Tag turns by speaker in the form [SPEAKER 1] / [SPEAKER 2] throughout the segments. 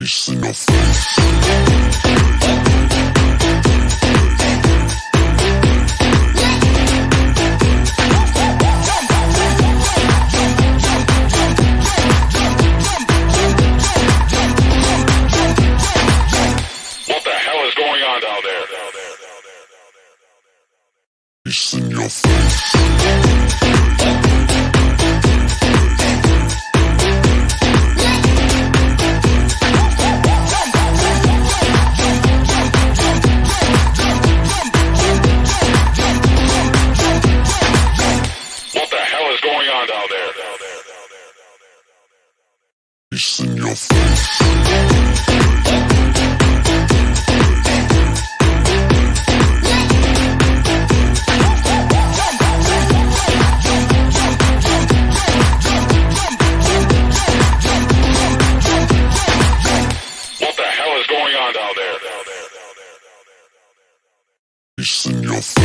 [SPEAKER 1] Peace in your face.
[SPEAKER 2] What the hell is going on down there?
[SPEAKER 1] Peace in your face.
[SPEAKER 2] What the hell is going on down there?
[SPEAKER 1] Peace in your face.
[SPEAKER 2] What the hell is going on down there?
[SPEAKER 1] Peace in your face.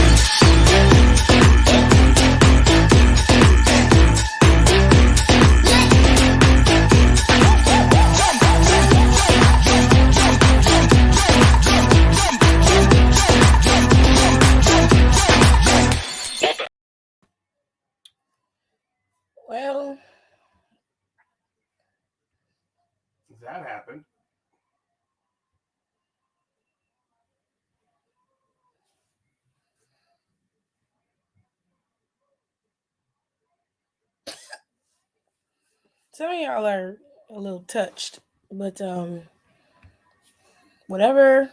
[SPEAKER 3] Well,
[SPEAKER 4] That happened.
[SPEAKER 3] some of y'all are a little touched, but whatever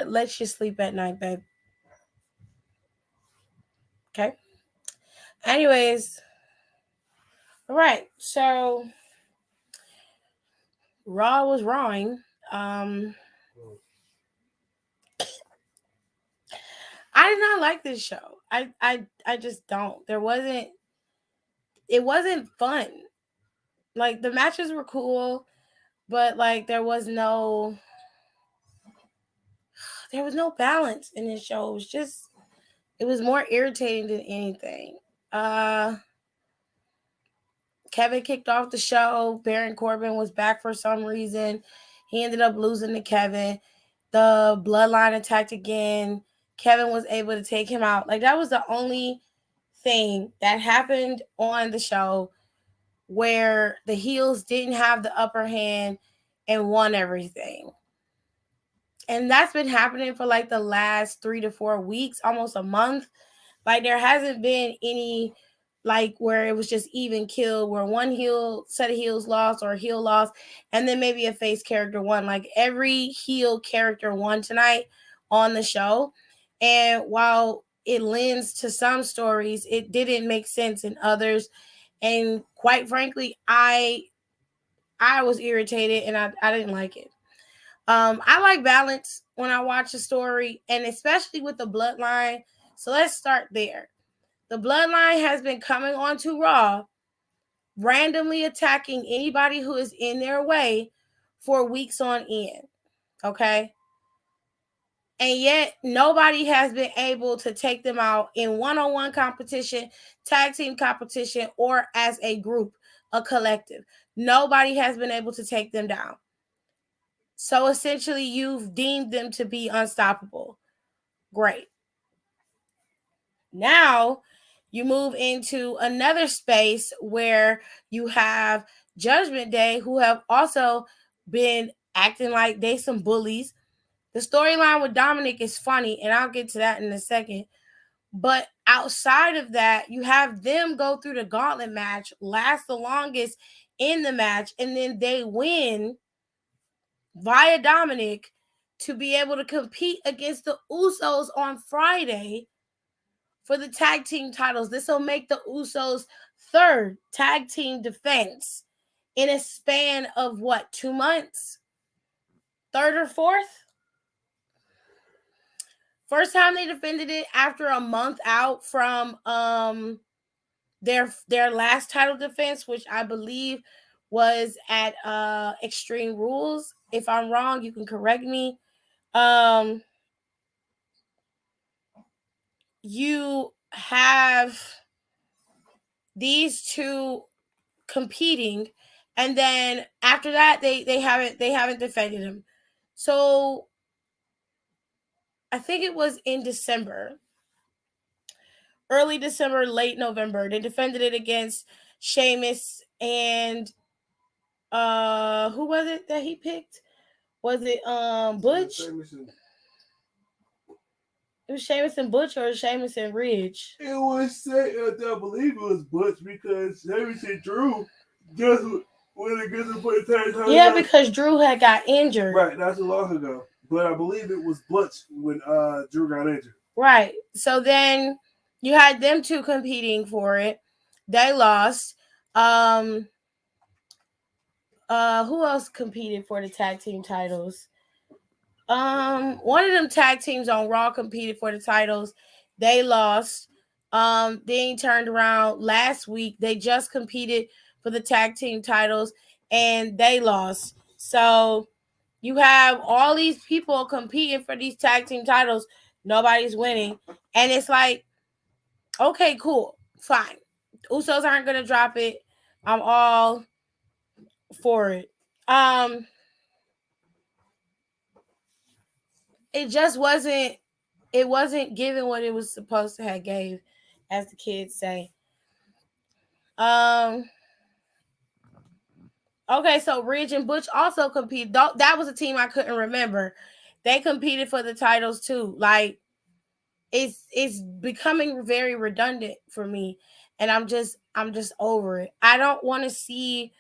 [SPEAKER 3] lets you sleep at night, babe. Okay. Anyways, all right. So Raw was wrong. I did not like this show. I just don't. It wasn't fun. Like the matches were cool, but like there was no balance in this show. It was more irritating than anything. Kevin kicked off the show. Baron Corbin was back for some reason. He ended up losing to Kevin. The Bloodline attacked again. Kevin was able to take him out. Like that was the only thing that happened on the show where the heels didn't have the upper hand and won everything. And that's been happening for like the last 3 to 4 weeks, almost a month. Like there hasn't been any like where it was just even kill, where one heel set of heels lost or a heel lost, and then maybe a face character won. Like every heel character won tonight on the show. And while it lends to some stories, it didn't make sense in others. And quite frankly, I was irritated and I didn't like it. I like balance when I watch a story, and especially with the Bloodline. So let's start there. The Bloodline has been coming onto Raw, randomly attacking anybody who is in their way for weeks on end. Okay? And yet nobody has been able to take them out in one-on-one competition, tag team competition, or as a group, a collective. Nobody has been able to take them down. So essentially, you've deemed them to be unstoppable. Great. Now you move into another space where you have Judgment Day, who have also been acting like they some bullies. The storyline with Dominic is funny, and I'll get to that in a second. But outside of that, you have them go through the gauntlet match, last the longest in the match, and then they win via Dominic to be able to compete against the Usos on Friday for the tag team titles. This will make the Usos' third tag team defense in a span of what, 2 months? Third or fourth? First time they defended it after a month out from their last title defense, which I believe was at Extreme Rules. If I'm wrong, you can correct me. You have these two competing, And then after that, they haven't defended him. So I think it was in December, early December, late November. They defended it against Sheamus and who was it that he picked? Was it Butch? It was Sheamus and Butch or Sheamus and Ridge?
[SPEAKER 4] It was, I believe it was Butch because Sheamus and Drew just went against him for the tag title.
[SPEAKER 3] Yeah, because Drew had got injured.
[SPEAKER 4] Right, that's a long ago. But I believe it was Butch when Drew got injured.
[SPEAKER 3] Right. So then you had them two competing for it. They lost. Who else competed for the tag team titles? One of them tag teams on Raw competed for the titles. They lost. Then turned around last week. They just competed for the tag team titles and they lost. So you have all these people competing for these tag team titles. Nobody's winning. And it's like, okay, cool, fine. Usos aren't gonna drop it. I'm all for it. It just wasn't. It wasn't given what it was supposed to have gave, as the kids say. Okay, so Ridge and Butch also competed. That was a team I couldn't remember. They competed for the titles too. Like it's becoming very redundant for me, and I'm just over it. I don't want to see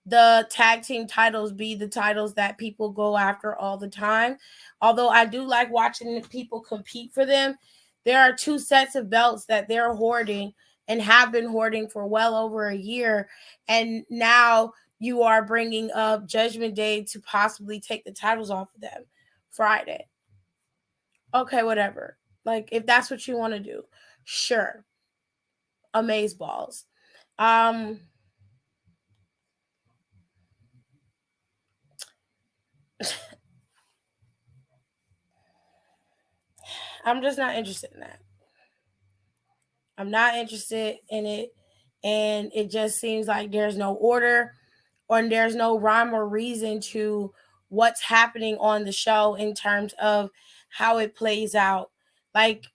[SPEAKER 3] the tag team titles be the titles that people go after all the time. Although I do like watching people compete for them. There are two sets of belts that they're hoarding and have been hoarding for well over a year, and now you are bringing up Judgment Day to possibly take the titles off of them Friday. Okay, whatever. Like, if that's what you want to do, sure. Amaze balls. I'm just not interested in that. I'm not interested in it. And it just seems like there's no order or there's no rhyme or reason to what's happening on the show in terms of how it plays out. Like,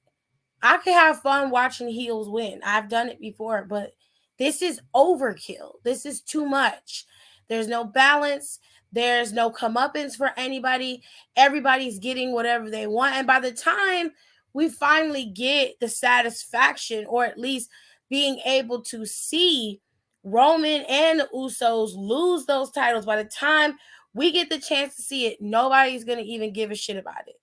[SPEAKER 3] I could have fun watching heels win. I've done it before, but this is overkill. This is too much. There's no balance. There's no comeuppance for anybody. Everybody's getting whatever they want. And by the time we finally get the satisfaction, or at least being able to see Roman and the Usos lose those titles, by the time we get the chance to see it, nobody's going to even give a shit about it.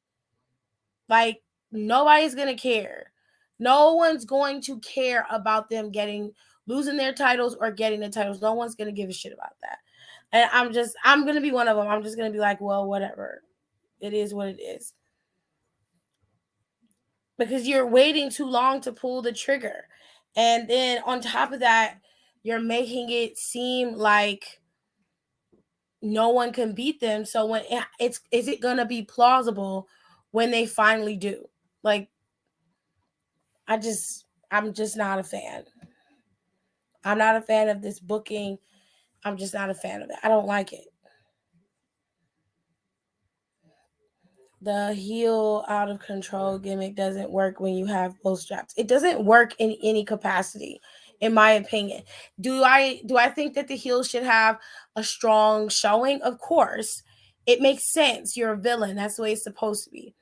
[SPEAKER 3] Like, nobody's going to care. No one's going to care about them losing their titles or getting the titles. No one's going to give a shit about that. And I'm going to be one of them. I'm just going to be like, well, whatever. It is what it is. Because you're waiting too long to pull the trigger. And then on top of that, you're making it seem like no one can beat them. So when is it going to be plausible when they finally do? Like, I'm just not a fan. I'm not a fan of this booking. I'm just not a fan of it. I don't like it. The heel out of control gimmick doesn't work when you have both straps. It doesn't work in any capacity, in my opinion. Do I think that the heel should have a strong showing? Of course. It makes sense. You're a villain. That's the way it's supposed to be.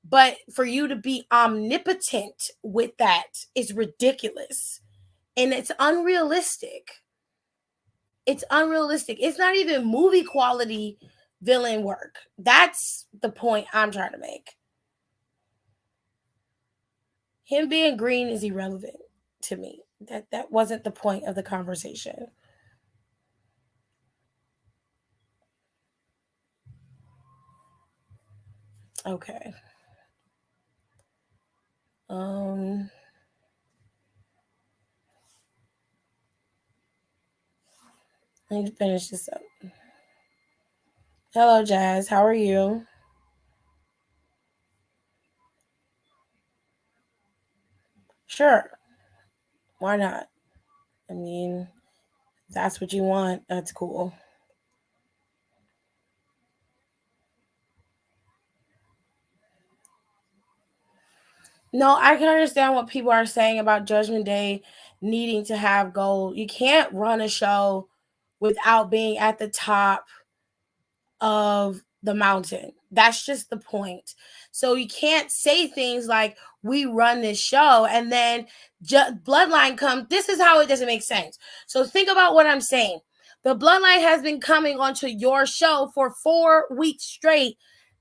[SPEAKER 3] But for you to be omnipotent with that is ridiculous. And it's unrealistic. It's unrealistic. It's not even movie quality villain work. That's the point I'm trying to make. Him being green is irrelevant to me. That wasn't the point of the conversation. Okay. I need to finish this up. Hello, Jazz. How are you? Sure. Why not? I mean, If that's what you want, that's cool. No, I can understand what people are saying about Judgment Day needing to have gold. You can't run a show without being at the top of the mountain. That's just the point. So you can't say things like we run this show and then Bloodline comes. This is how it doesn't make sense. So think about what I'm saying. The Bloodline has been coming onto your show for 4 weeks straight,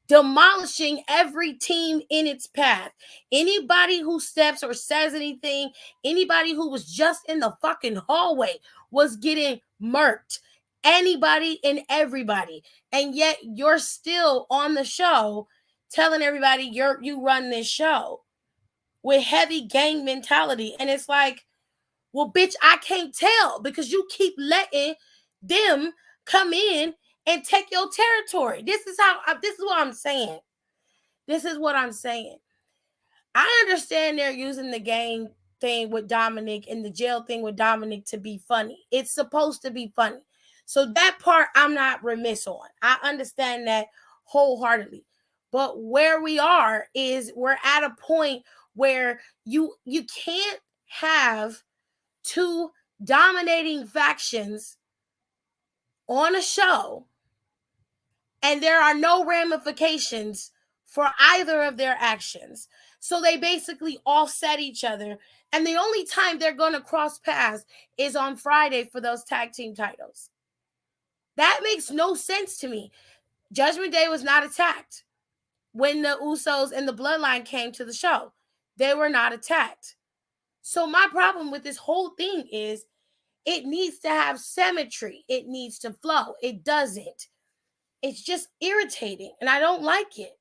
[SPEAKER 3] demolishing every team in its path. Anybody who steps or says anything, anybody who was just in the fucking hallway was getting murked. Anybody and everybody. And yet you're still on the show telling everybody you run this show with heavy gang mentality. And it's like, well, bitch, I can't tell because you keep letting them come in and take your territory. This is what I'm saying. This is what I'm saying. I understand they're using the gang thing with Dominic and the jail thing with Dominic to be funny. It's supposed to be funny. So that part I'm not remiss on. I understand that wholeheartedly. But where we are is we're at a point where you can't have two dominating factions on a show and there are no ramifications for either of their actions. So they basically offset each other. And the only time they're going to cross paths is on Friday for those tag team titles. That makes no sense to me. Judgment Day was not attacked when the Usos and the Bloodline came to the show. They were not attacked. So my problem with this whole thing is it needs to have symmetry. It needs to flow. It doesn't. It's just irritating, and I don't like it.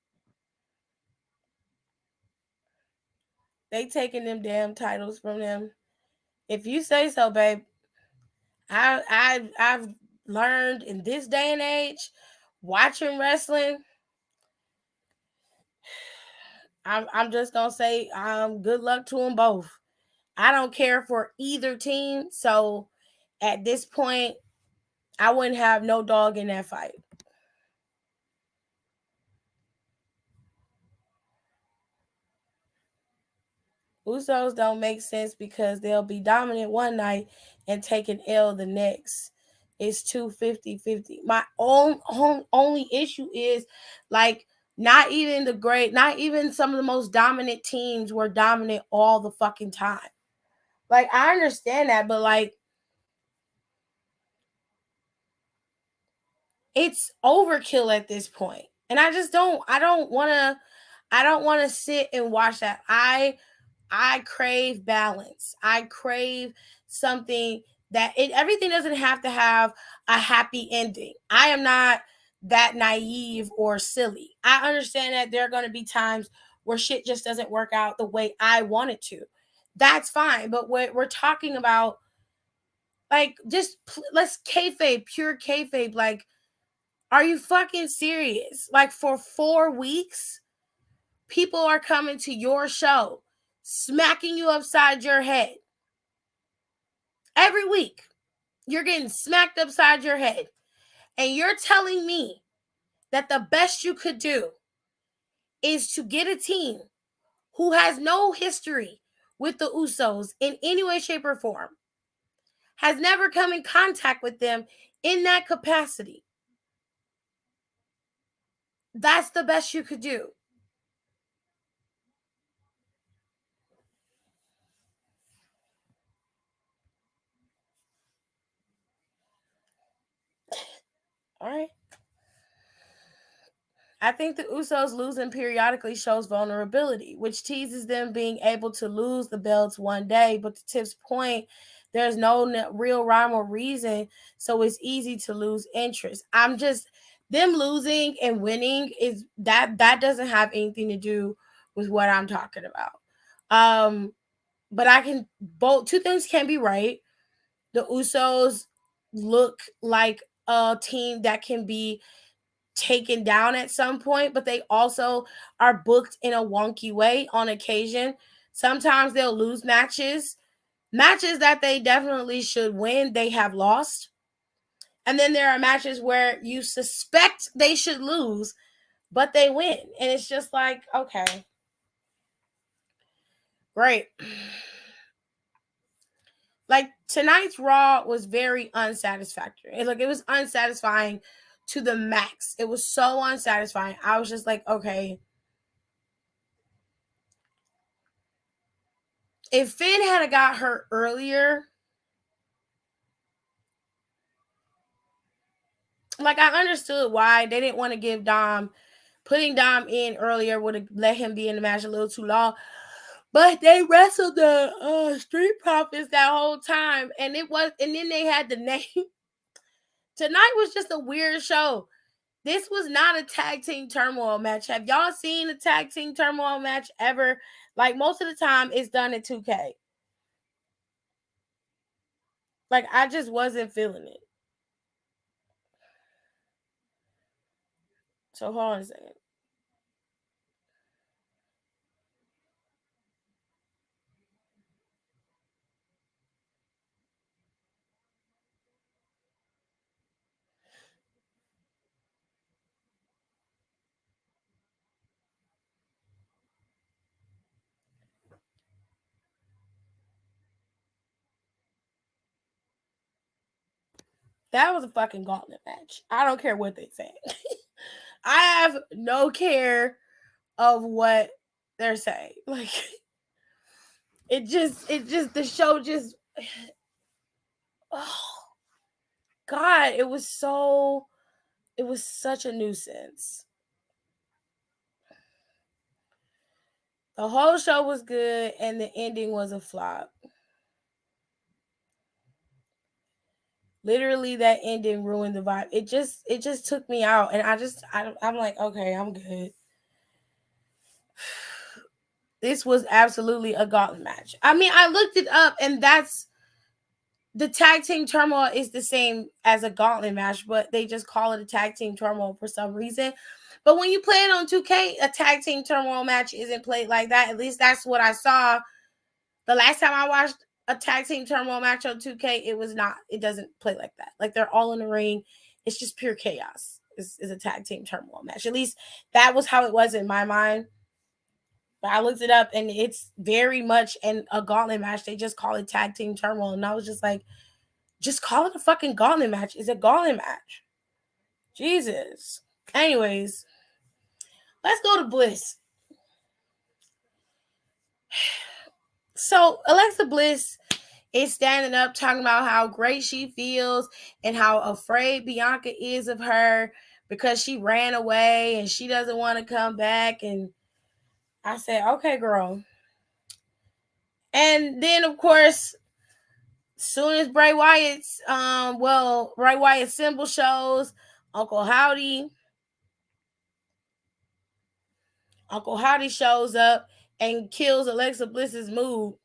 [SPEAKER 3] They taking them damn titles from them. If you say so, babe. I've learned in this day and age, watching wrestling. I'm just gonna say good luck to them both. I don't care for either team, so at this point, I wouldn't have no dog in that fight. Usos don't make sense because they'll be dominant one night and take an L the next. It's 250-50. My only issue is like not even some of the most dominant teams were dominant all the fucking time. Like I understand that, but like it's overkill at this point. And I don't want to sit and watch that. I crave balance. I crave something that everything doesn't have to have a happy ending. I am not that naive or silly. I understand that there are going to be times where shit just doesn't work out the way I want it to. That's fine. But what we're talking about, like, just let's kayfabe, pure kayfabe. Like, are you fucking serious? Like, for 4 weeks, people are coming to your show, smacking you upside your head. Every week, you're getting smacked upside your head. And you're telling me that the best you could do is to get a team who has no history with the Usos in any way, shape, or form, has never come in contact with them in that capacity. That's the best you could do. All right. I think the Usos losing periodically shows vulnerability, which teases them being able to lose the belts one day. But to Tip's point, there's no real rhyme or reason, so it's easy to lose interest. I'm just them losing and winning is that doesn't have anything to do with what I'm talking about. But I can both two things can be right. The Usos look like a team that can be taken down at some point, but they also are booked in a wonky way on occasion. Sometimes they'll lose matches Matches that they definitely should win, they have lost. And then there are matches where you suspect they should lose, but they win. And it's just like, okay, great. Like tonight's Raw was very unsatisfactory. It was unsatisfying to the max. It was so unsatisfying. I was just like, okay. If Finn had got hurt earlier, like I understood why they didn't want to give Dom, putting Dom in earlier would have let him be in the match a little too long. But they wrestled the Street Profits that whole time, and then they had the name. Tonight was just a weird show. This was not a tag team turmoil match. Have y'all seen a tag team turmoil match ever? Like most of the time, it's done at 2K. Like I just wasn't feeling it. So hold on a second. That was a fucking gauntlet match. I don't care what they say. I have no care of what they're saying. Like it just the show just oh God, it was such a nuisance. The whole show was good and the ending was a flop. Literally that ending ruined the vibe. It just took me out and I'm like, okay, I'm good. This was absolutely a gauntlet match. I mean, I looked it up and that's the tag team turmoil is the same as a gauntlet match, but they just call it a tag team turmoil for some reason. But when you play it on 2K, a tag team turmoil match isn't played like that. At least that's what I saw. The last time I watched a tag team turmoil match on 2K, it doesn't play like that. Like they're all in the ring. It's just pure chaos. Is a tag team turmoil match. At least that was how it was in my mind. But I looked it up and it's very much a gauntlet match. They just call it tag team turmoil. And I was just like, just call it a fucking gauntlet match. It's a gauntlet match. Jesus. Anyways, let's go to Bliss. So Alexa Bliss is standing up talking about how great she feels and how afraid Bianca is of her because she ran away and she doesn't want to come back. And I said, okay, girl. And then, of course, soon as Bray Wyatt's symbol shows, Uncle Howdy shows up and kills Alexa Bliss's mood.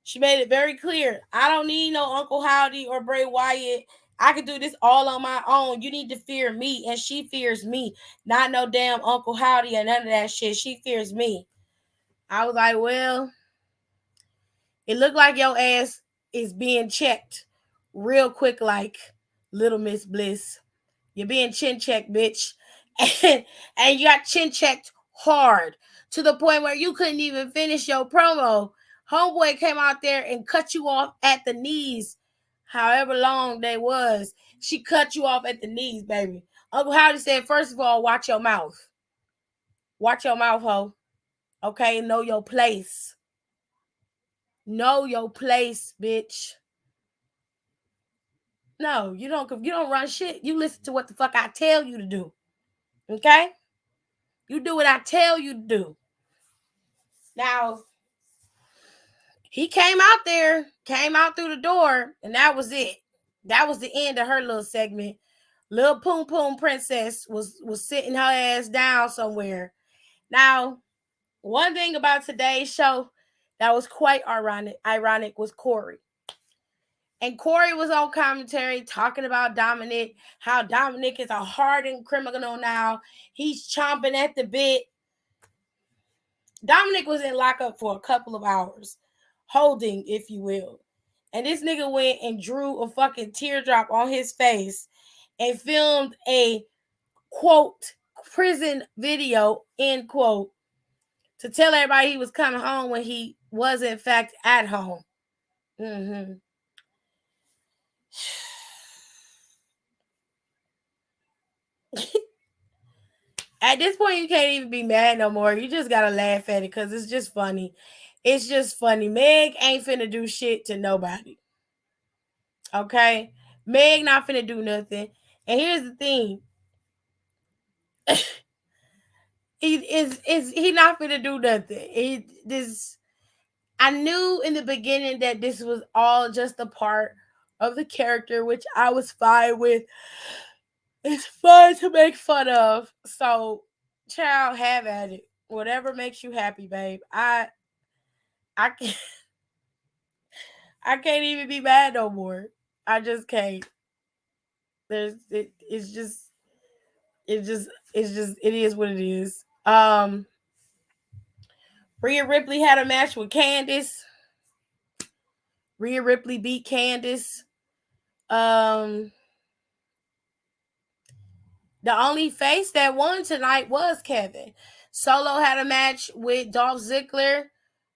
[SPEAKER 3] She made it very clear. I don't need no Uncle Howdy or Bray Wyatt. I can do this all on my own. You need to fear me. And she fears me. Not no damn Uncle Howdy or none of that shit. She fears me. I was like, well, it looked like your ass is being checked real quick like Little Miss Bliss. You're being chin checked, bitch. And you got chin checked hard to the point where you couldn't even finish your promo. Homeboy came out there and cut you off at the knees, however long they was. She cut you off at the knees, baby. Uncle Howdy said, first of all, watch your mouth. Watch your mouth, ho. Okay, know your place. Know your place, bitch. No, you don't run shit. You listen to what the fuck I tell you to do. Okay? You do what I tell you to do. Now, he came out through the door, and that was it. That was the end of her little segment. Little Poom Poom Princess was sitting her ass down somewhere. Now, one thing about today's show that was quite ironic was Corey. And Corey was on commentary talking about Dominic, how Dominic is a hardened criminal now. He's chomping at the bit. Dominic was in lockup for a couple of hours. holding, if you will. And this nigga went and drew a fucking teardrop on his face and filmed a quote prison video, end quote, to tell everybody he was coming home when he was in fact at home. Mm-hmm. At this point, you can't even be mad no more. You just gotta laugh at it because it's just funny. It's just funny. Meg ain't finna do shit to nobody. Okay? Meg not finna do nothing. And here's the thing. He not finna do nothing. I knew in the beginning that this was all just a part of the character, which I was fine with. It's fun to make fun of. So, child, have at it. Whatever makes you happy, babe. I can't, I can't even be mad no more. I just can't. It's just it is what it is. Rhea Ripley had a match with Candice. Rhea Ripley beat Candice. The only face that won tonight was Kevin. Solo had a match with Dolph Ziggler.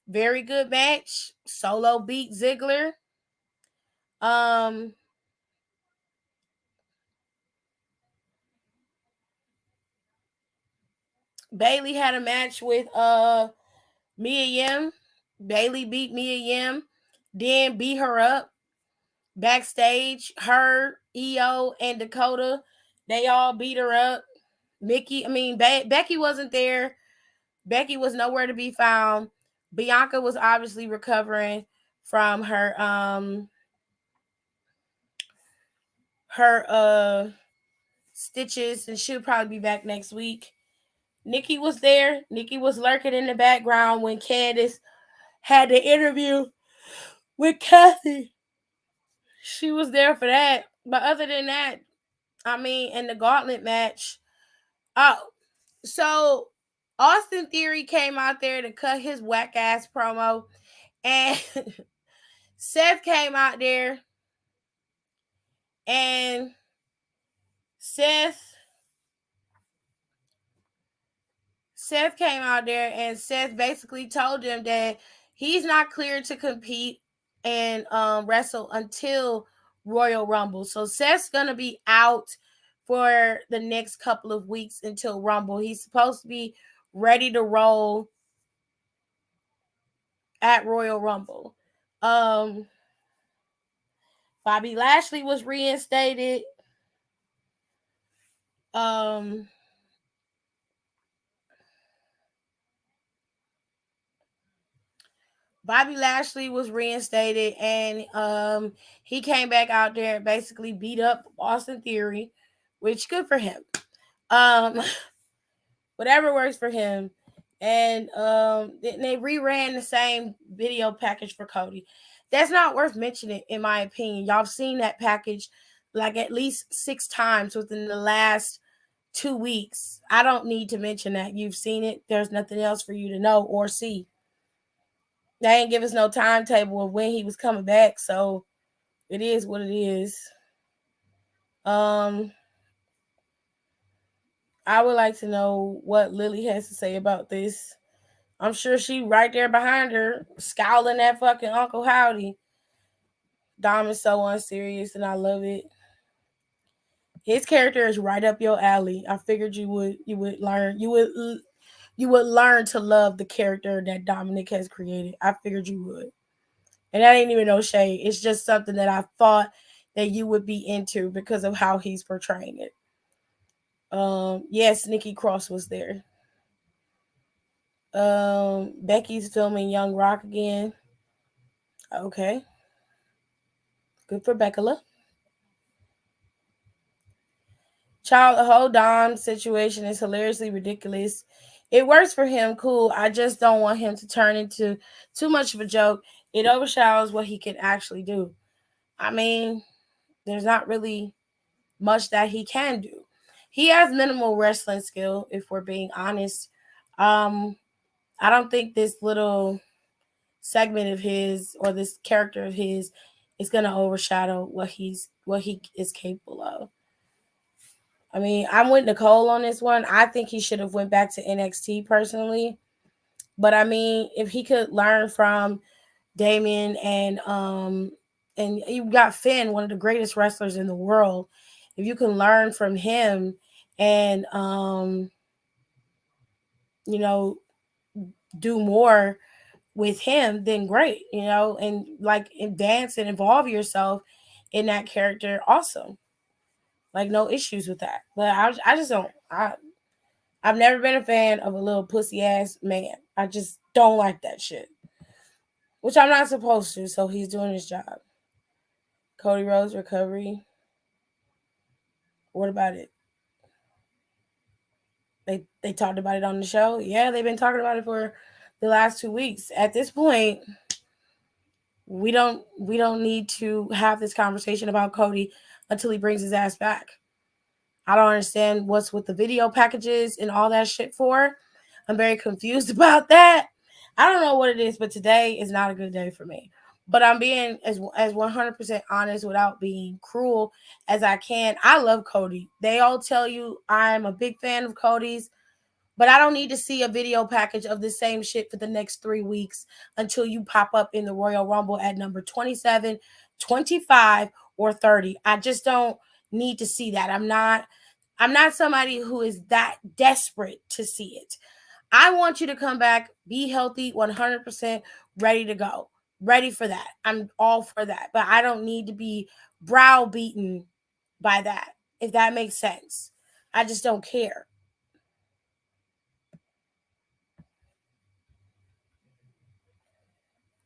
[SPEAKER 3] Very good match. Solo beat Ziggler. Bailey had a match with Mia Yim. Bailey beat Mia Yim, then beat her up. Backstage, her, EO, and Dakota, they all beat her up. Becky wasn't there. Becky was nowhere to be found. Bianca was obviously recovering from her stitches, and she'll probably be back next week. Nikki was there. Nikki was lurking in the background when Candice had the interview with Kathy. She was there for that. But other than that, in the gauntlet match, so Austin Theory came out there to cut his whack ass promo, and Seth came out there, and Seth came out there, and Seth basically told him that he's not cleared to compete and wrestle until Royal Rumble. So Seth's gonna be out for the next couple of weeks until Rumble. He's supposed to be ready to roll at Royal Rumble. Bobby Lashley was reinstated. Bobby Lashley was reinstated, and he came back out there and basically beat up Austin Theory, which good for him. Whatever works for him. And they reran the same video package for Cody. That's not worth mentioning, in my opinion. Y'all have seen that package like at least 6 times within the last 2 weeks. I don't need to mention that. You've seen it. There's nothing else for you to know or see. They ain't give us no timetable of when he was coming back, so it is what it is. I would like to know what Lily has to say about this. I'm sure she right there behind her, scowling at fucking Uncle Howdy. Dom is so unserious, and I love it. His character is right up your alley. I figured you would learn to love the character that Dominic has created. I figured you would. And that ain't even no shade. It's just something that I thought that you would be into because of how he's portraying it. Yes, Nikki Cross was there. Becky's filming Young Rock again. Okay. Good for Becca. Child, the whole Dom situation is hilariously ridiculous. It works for him, cool. I just don't want him to turn into too much of a joke. It overshadows what he can actually do. There's not really much that he can do. He has minimal wrestling skill, if we're being honest. I don't think this little segment of his or this character of his is going to overshadow what he is capable of. I mean, I'm with Nicole on this one. I think he should have went back to NXT personally. But I mean, if he could learn from Damien and you got Finn, one of the greatest wrestlers in the world. If you can learn from him and you know, do more with him, then great, you know, and like advance and involve yourself in that character, awesome. Like no issues with that. But I just don't. I've never been a fan of a little pussy ass man. I just don't like that shit. Which I'm not supposed to, so he's doing his job. Cody Rhodes recovery. What about it? They talked about it on the show. Yeah, they've been talking about it for the last 2 weeks. At this point, we don't need to have this conversation about Cody until he brings his ass back. I don't understand what's with the video packages and all that shit for. I'm very confused about that. I don't know what it is, but today is not a good day for me. But I'm being as 100% honest without being cruel as I can. I love Cody. They all tell you I'm a big fan of Cody's, but I don't need to see a video package of the same shit for the next 3 weeks until you pop up in the Royal Rumble at number 27, 25, or 30. I just don't need to see that. I'm not somebody who is that desperate to see it. I want you to come back, be healthy, 100% ready to go. Ready for that. I'm all for that. But I don't need to be browbeaten by that, if that makes sense. I just don't care.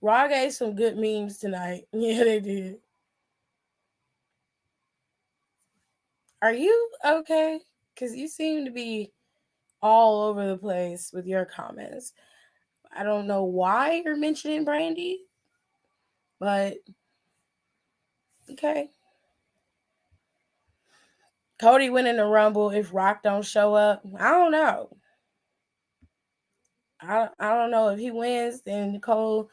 [SPEAKER 3] Raw gave some good memes tonight. Yeah, they did. Are you okay? Because you seem to be all over the place with your comments. I don't know why you're mentioning Brandy, but okay. Cody winning the Rumble if Rock don't show up. I don't know. I don't know if he wins. Then Nicole,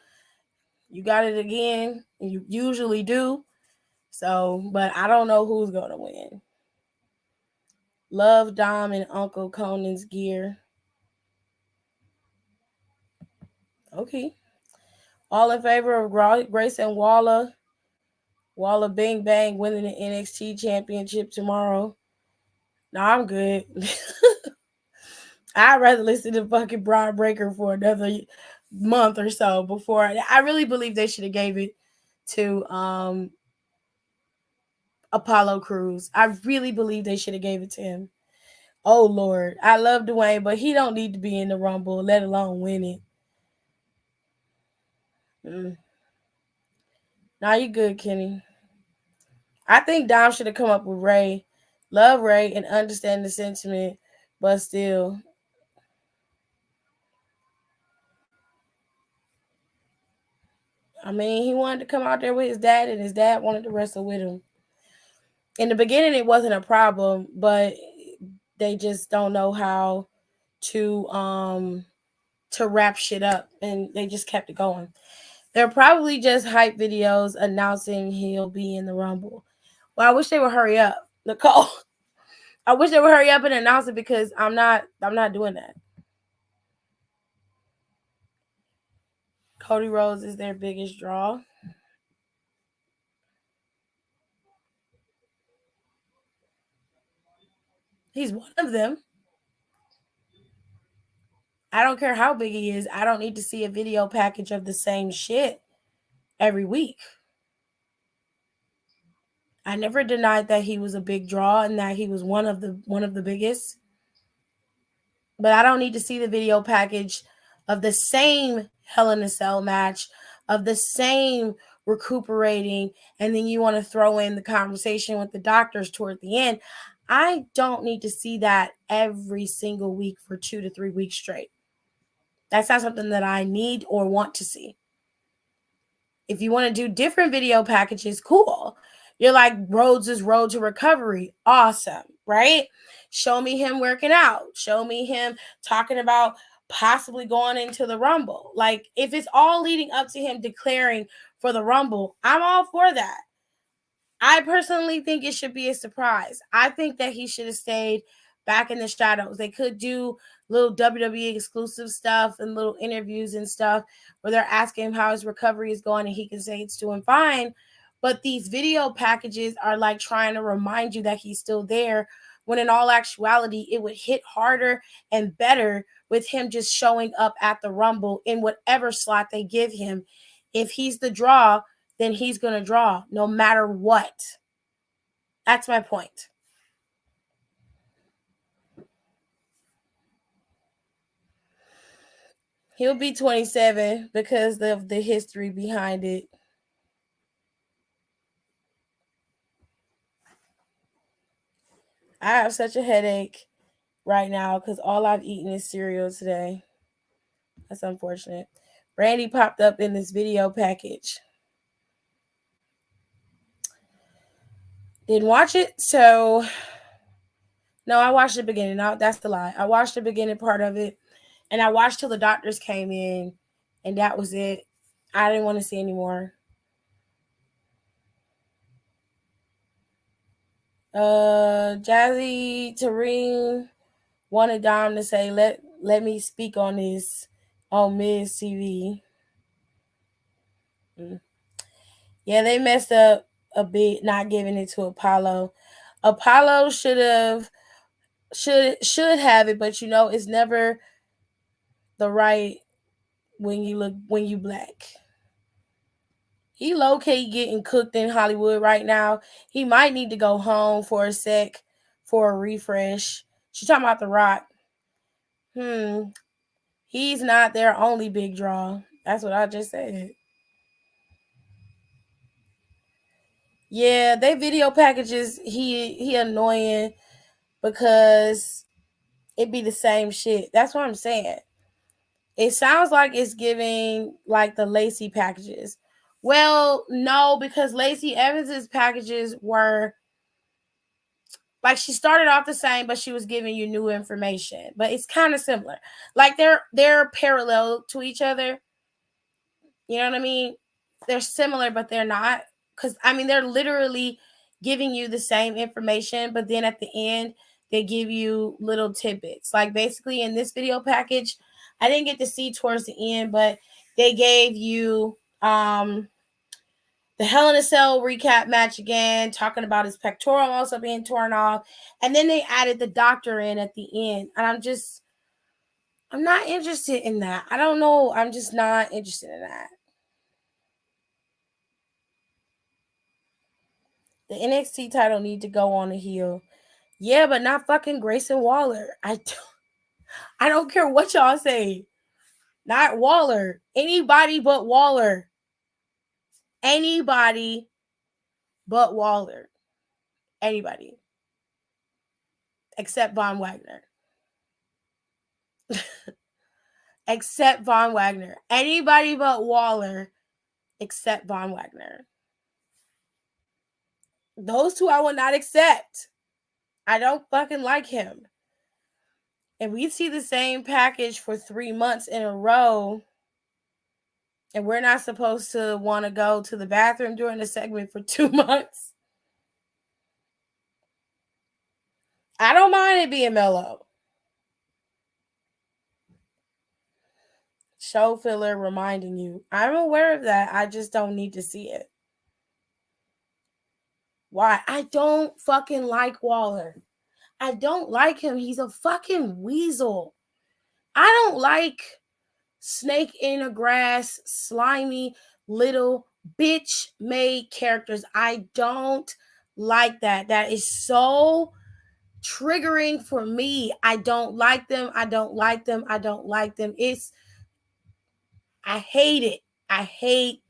[SPEAKER 3] you got it again. You usually do. So, but I don't know who's gonna win. Love Dom and Uncle Conan's gear. Okay. All in favor of Grayson Waller. Waller Bing Bang winning the NXT championship tomorrow. No, I'm good. I'd rather listen to fucking Braun Breaker for another month or so before. I really believe they should have gave it to Apollo Crews. I really believe they should have gave it to him. Oh Lord, I love Dwayne, but he don't need to be in the Rumble, let alone win it. Now you good, Kenny. I think Dom should have come up with Ray. Love Ray and understand the sentiment, but still. I mean, he wanted to come out there with his dad, and his dad wanted to wrestle with him. In the beginning, it wasn't a problem, but they just don't know how to wrap shit up, and they just kept it going. They're probably just hype videos announcing he'll be in the Rumble. Well, I wish they would hurry up, Nicole. I wish they would hurry up and announce it because I'm not doing that. Cody Rhodes is their biggest draw. He's one of them. I don't care how big he is. I don't need to see a video package of the same shit every week. I never denied that he was a big draw and that he was one of the biggest. But I don't need to see the video package of the same Hell in a Cell match, of the same recuperating, and then you want to throw in the conversation with the doctors toward the end. I don't need to see that every single week for 2 to 3 weeks straight. That's not something that I need or want to see. If you want to do different video packages, cool. You're like Rhodes' road to recovery. Awesome, right? Show me him working out. Show me him talking about possibly going into the Rumble. Like, if it's all leading up to him declaring for the Rumble, I'm all for that. I personally think it should be a surprise. I think that he should have stayed back in the shadows. They could do little WWE exclusive stuff and little interviews and stuff where they're asking him how his recovery is going and he can say it's doing fine. But these video packages are like trying to remind you that he's still there, when in all actuality, it would hit harder and better with him just showing up at the Rumble in whatever slot they give him. If he's the draw, then he's going to draw no matter what. That's my point. He'll be 27 because of the history behind it. I have such a headache right now because all I've eaten is cereal today. That's unfortunate. Brandy popped up in this video package. Didn't watch it, so no, I watched the beginning. No, that's the lie. I watched the beginning part of it, and I watched till the doctors came in, and that was it. I didn't want to see anymore. Jazzy Tareen wanted Dom to say, let me speak on this on Miz TV. Yeah, they messed up a bit not giving it to Apollo. Apollo should have it, but it's never the right when you black. He low-key getting cooked in Hollywood right now. He might need to go home for a sec for a refresh. She's talking about The Rock. He's not their only big draw. That's what I just said. Yeah, they video packages, he annoying because it be the same shit. That's what I'm saying. It sounds like it's giving like the Lacey packages. Well, no, because Lacey Evans's packages were like, she started off the same, but she was giving you new information. But it's kind of similar. Like, they're parallel to each other. You know what I mean? They're similar, but they're not. Because, they're literally giving you the same information, but then at the end, they give you little tidbits. Like, basically, in this video package, I didn't get to see towards the end, but they gave you the Hell in a Cell recap match again, talking about his pectoral also being torn off. And then they added the doctor in at the end. And I'm not interested in that. I don't know. I'm just not interested in that. The NXT title need to go on a heel. Yeah, but not fucking Grayson Waller. I don't care what y'all say. Not Waller. Anybody but Waller. Anybody but Waller. Anybody. Except Von Wagner. Except Von Wagner. Anybody but Waller except Von Wagner. Those two I will not accept. I don't fucking like him. And we see the same package for 3 months in a row, and we're not supposed to want to go to the bathroom during the segment for 2 months. I don't mind it being mellow. Show filler reminding you. I'm aware of that. I just don't need to see it. Why? I don't fucking like Waller. I don't like him. He's a fucking weasel. I don't like snake in the grass, slimy, little bitch made characters. I don't like that. That is so triggering for me. I don't like them. I don't like them. I don't like them. I hate it. I hate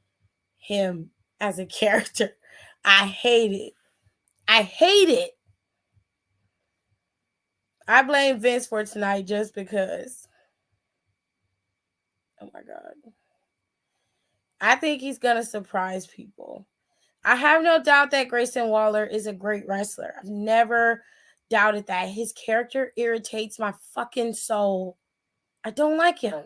[SPEAKER 3] him as a character. I hate it. I hate it. I blame Vince for tonight just because. Oh my God. I think he's going to surprise people. I have no doubt that Grayson Waller is a great wrestler. I've never doubted that. His character irritates my fucking soul. I don't like him.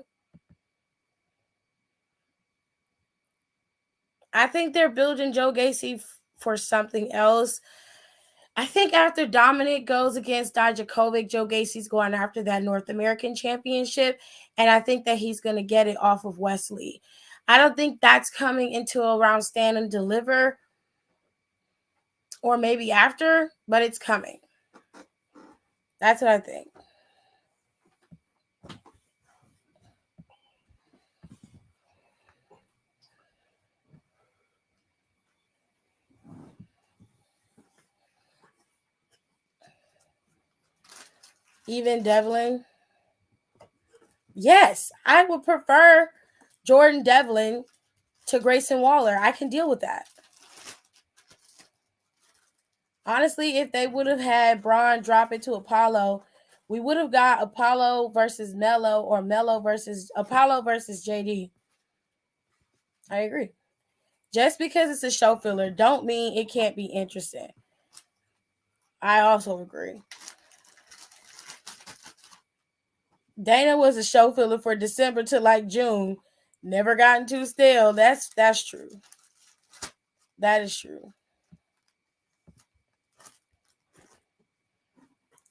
[SPEAKER 3] I think they're building Joe Gacy for something else. I think after Dominic goes against Dijakovic, Joe Gacy's going after that North American Championship, and I think that he's going to get it off of Wesley. I don't think that's coming into around Stand and Deliver, or maybe after, but it's coming. That's what I think. Even Devlin. Yes, I would prefer Jordan Devlin to Grayson Waller. I can deal with that. Honestly, if they would have had Braun drop it to Apollo, we would have got Apollo versus Melo or Melo versus Apollo versus JD. I agree. Just because it's a show filler don't mean it can't be interesting. I also agree. Dana was a show filler for December to like June. Never gotten too stale. That's true. That is true.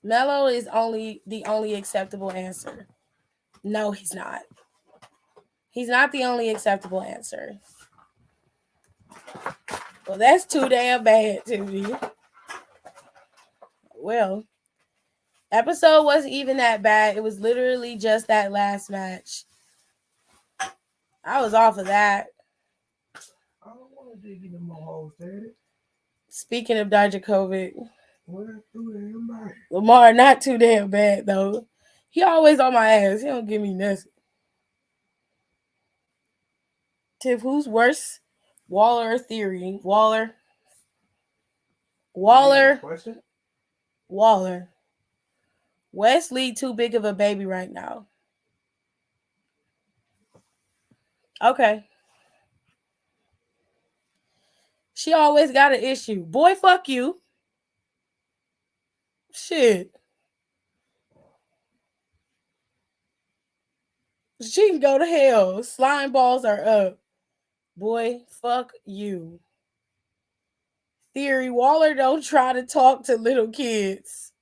[SPEAKER 3] Melo is the only acceptable answer. No, he's not. He's not the only acceptable answer. Well, that's too damn bad to me. Well, episode wasn't even that bad. It was literally just that last match. I was off of that.
[SPEAKER 4] I don't want to dig into my holes, Daddy.
[SPEAKER 3] Speaking of Dijakovic,
[SPEAKER 4] Well, that's too damn bad.
[SPEAKER 3] Lamar not too damn bad though. He always on my ass. He don't give me nothing. Tiff, who's worse? Waller or Theory? Waller.
[SPEAKER 4] Question?
[SPEAKER 3] Waller. Wesley too big of a baby right now. Okay. She always got an issue. Boy, fuck you. Shit. She can go to hell. Slime balls are up. Boy, fuck you. Theory, Waller don't try to talk to little kids.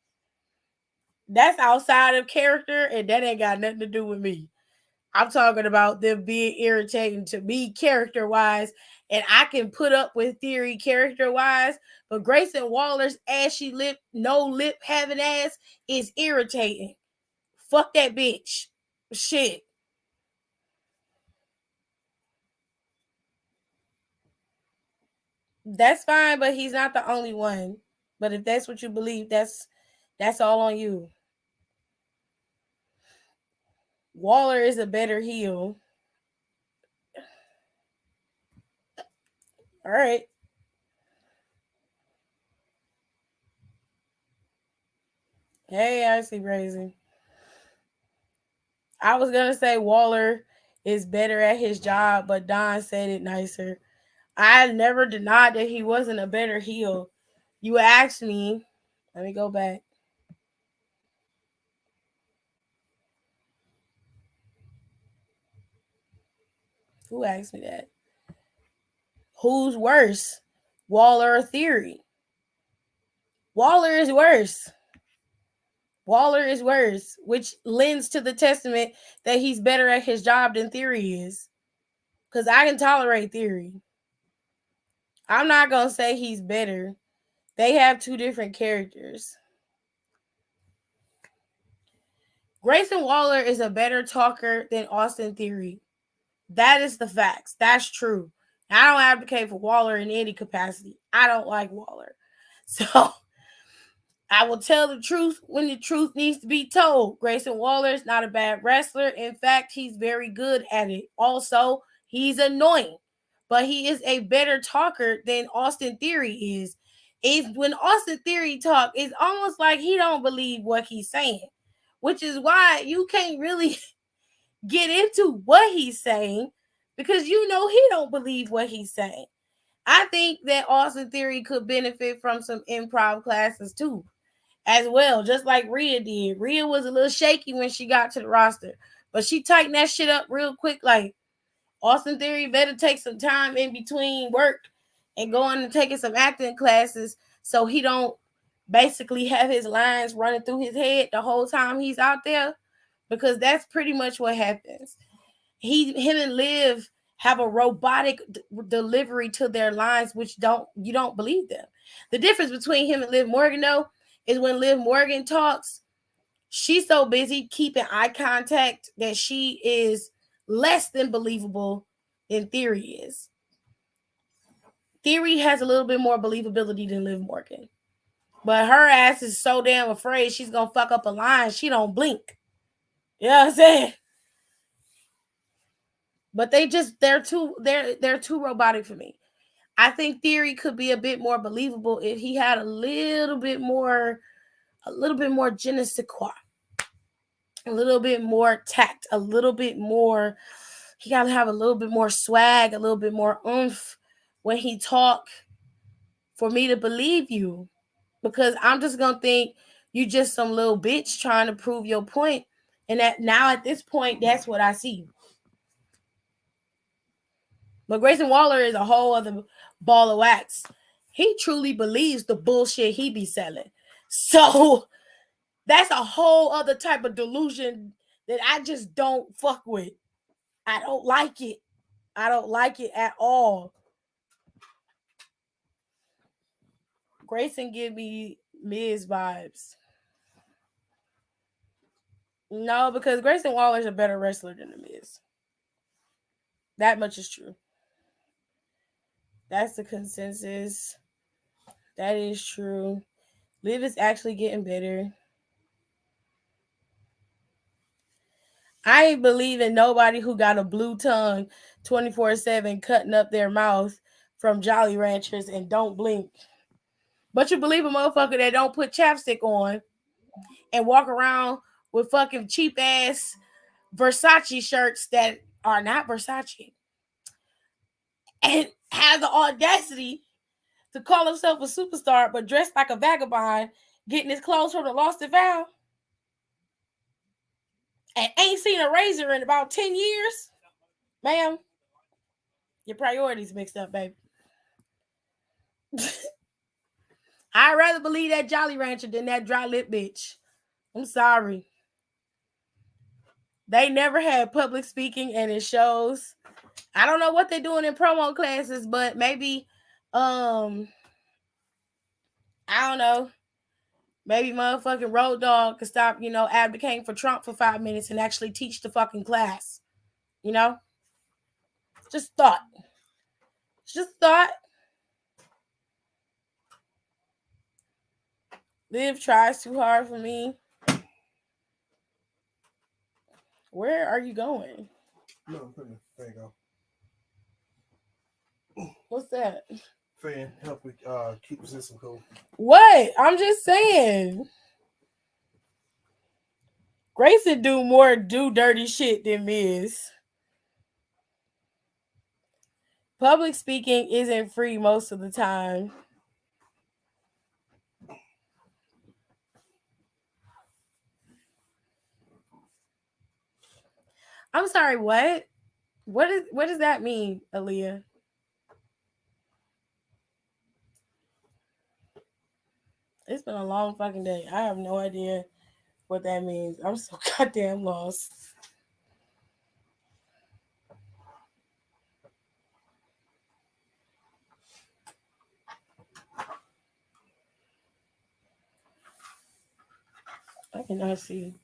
[SPEAKER 3] That's outside of character, and that ain't got nothing to do with me. I'm talking about them being irritating to me character-wise, and I can put up with Theory character-wise, but Grayson Waller's ashy lip, no lip having ass is irritating. Fuck that bitch. Shit. That's fine, but he's not the only one. But if that's what you believe, that's all on you. Waller is a better heel. All right. Hey, I see crazy. I was gonna say Waller is better at his job, but Don said it nicer. I never denied that he wasn't a better heel. You asked me. Let me go back. Who asked me that? Who's worse, Waller or Theory? Waller is worse. Waller is worse, which lends to the testament that he's better at his job than Theory is. Because I can tolerate Theory. I'm not going to say he's better. They have two different characters. Grayson Waller is a better talker than Austin Theory. That is the facts. That's true. I don't advocate for Waller in any capacity. I don't like Waller. So I will tell the truth when the truth needs to be told. Grayson Waller is not a bad wrestler. In fact, he's very good at it. Also, he's annoying, but he is a better talker than Austin Theory is. When Austin Theory talk, it's almost like he don't believe what he's saying, which is why you can't really get into what he's saying because you know he don't believe what he's saying. I think that Austin Theory could benefit from some improv classes too, as well, just like Rhea did. Rhea was a little shaky when she got to the roster, But she tightened that shit up real quick. Like, Austin Theory better take some time in between work and going and taking some acting classes so he don't basically have his lines running through his head the whole time he's out there, because that's pretty much what happens. Him and Liv have a robotic delivery to their lines, which you don't believe them. The difference between him and Liv Morgan, though, is when Liv Morgan talks, she's so busy keeping eye contact that she is less than believable than Theory is. Theory has a little bit more believability than Liv Morgan. But her ass is so damn afraid she's gonna fuck up a line, she don't blink. You know what I'm saying? But they're too robotic for me. I think Theory could be a bit more believable if he had a little bit more je ne sais quoi, a little bit more tact, a little bit more. He gotta have a little bit more swag, a little bit more oomph when he talk for me to believe you, because I'm just gonna think you just some little bitch trying to prove your point, and that now at this point that's what I see. But Grayson Waller is a whole other ball of wax. He truly believes the bullshit he be selling. So that's a whole other type of delusion that I just don't fuck with. I don't like it. I don't like it at all. Grayson give me Miz vibes. No, because Grayson Waller is a better wrestler than the Miz. That much is true. That's the consensus. That is true. Liv is actually getting better. I ain't believing nobody who got a blue tongue 24/7 cutting up their mouth from Jolly Ranchers and don't blink. But you believe a motherfucker that don't put chapstick on and walk around with fucking cheap ass Versace shirts that are not Versace and has the audacity to call himself a superstar but dressed like a vagabond, getting his clothes from the Lost and Found, and ain't seen a razor in about 10 years? Ma'am, your priorities mixed up, baby. I'd rather believe that Jolly Rancher than that dry lip bitch. I'm sorry. They never had public speaking, and it shows. I don't know what they're doing in promo classes, but maybe, I don't know. Maybe motherfucking Road Dogg could stop, advocating for Trump for 5 minutes and actually teach the fucking class. Just thought. Liv tries too hard for me. Where are you going?
[SPEAKER 4] No, there you go.
[SPEAKER 3] What's that?
[SPEAKER 4] Fan, help me keep the system cool.
[SPEAKER 3] What? I'm just saying. Grayson do dirty shit than Miz. Public speaking isn't free most of the time. I'm sorry, what? What does that mean, Aaliyah? It's been a long fucking day. I have no idea what that means. I'm so goddamn lost. I cannot see.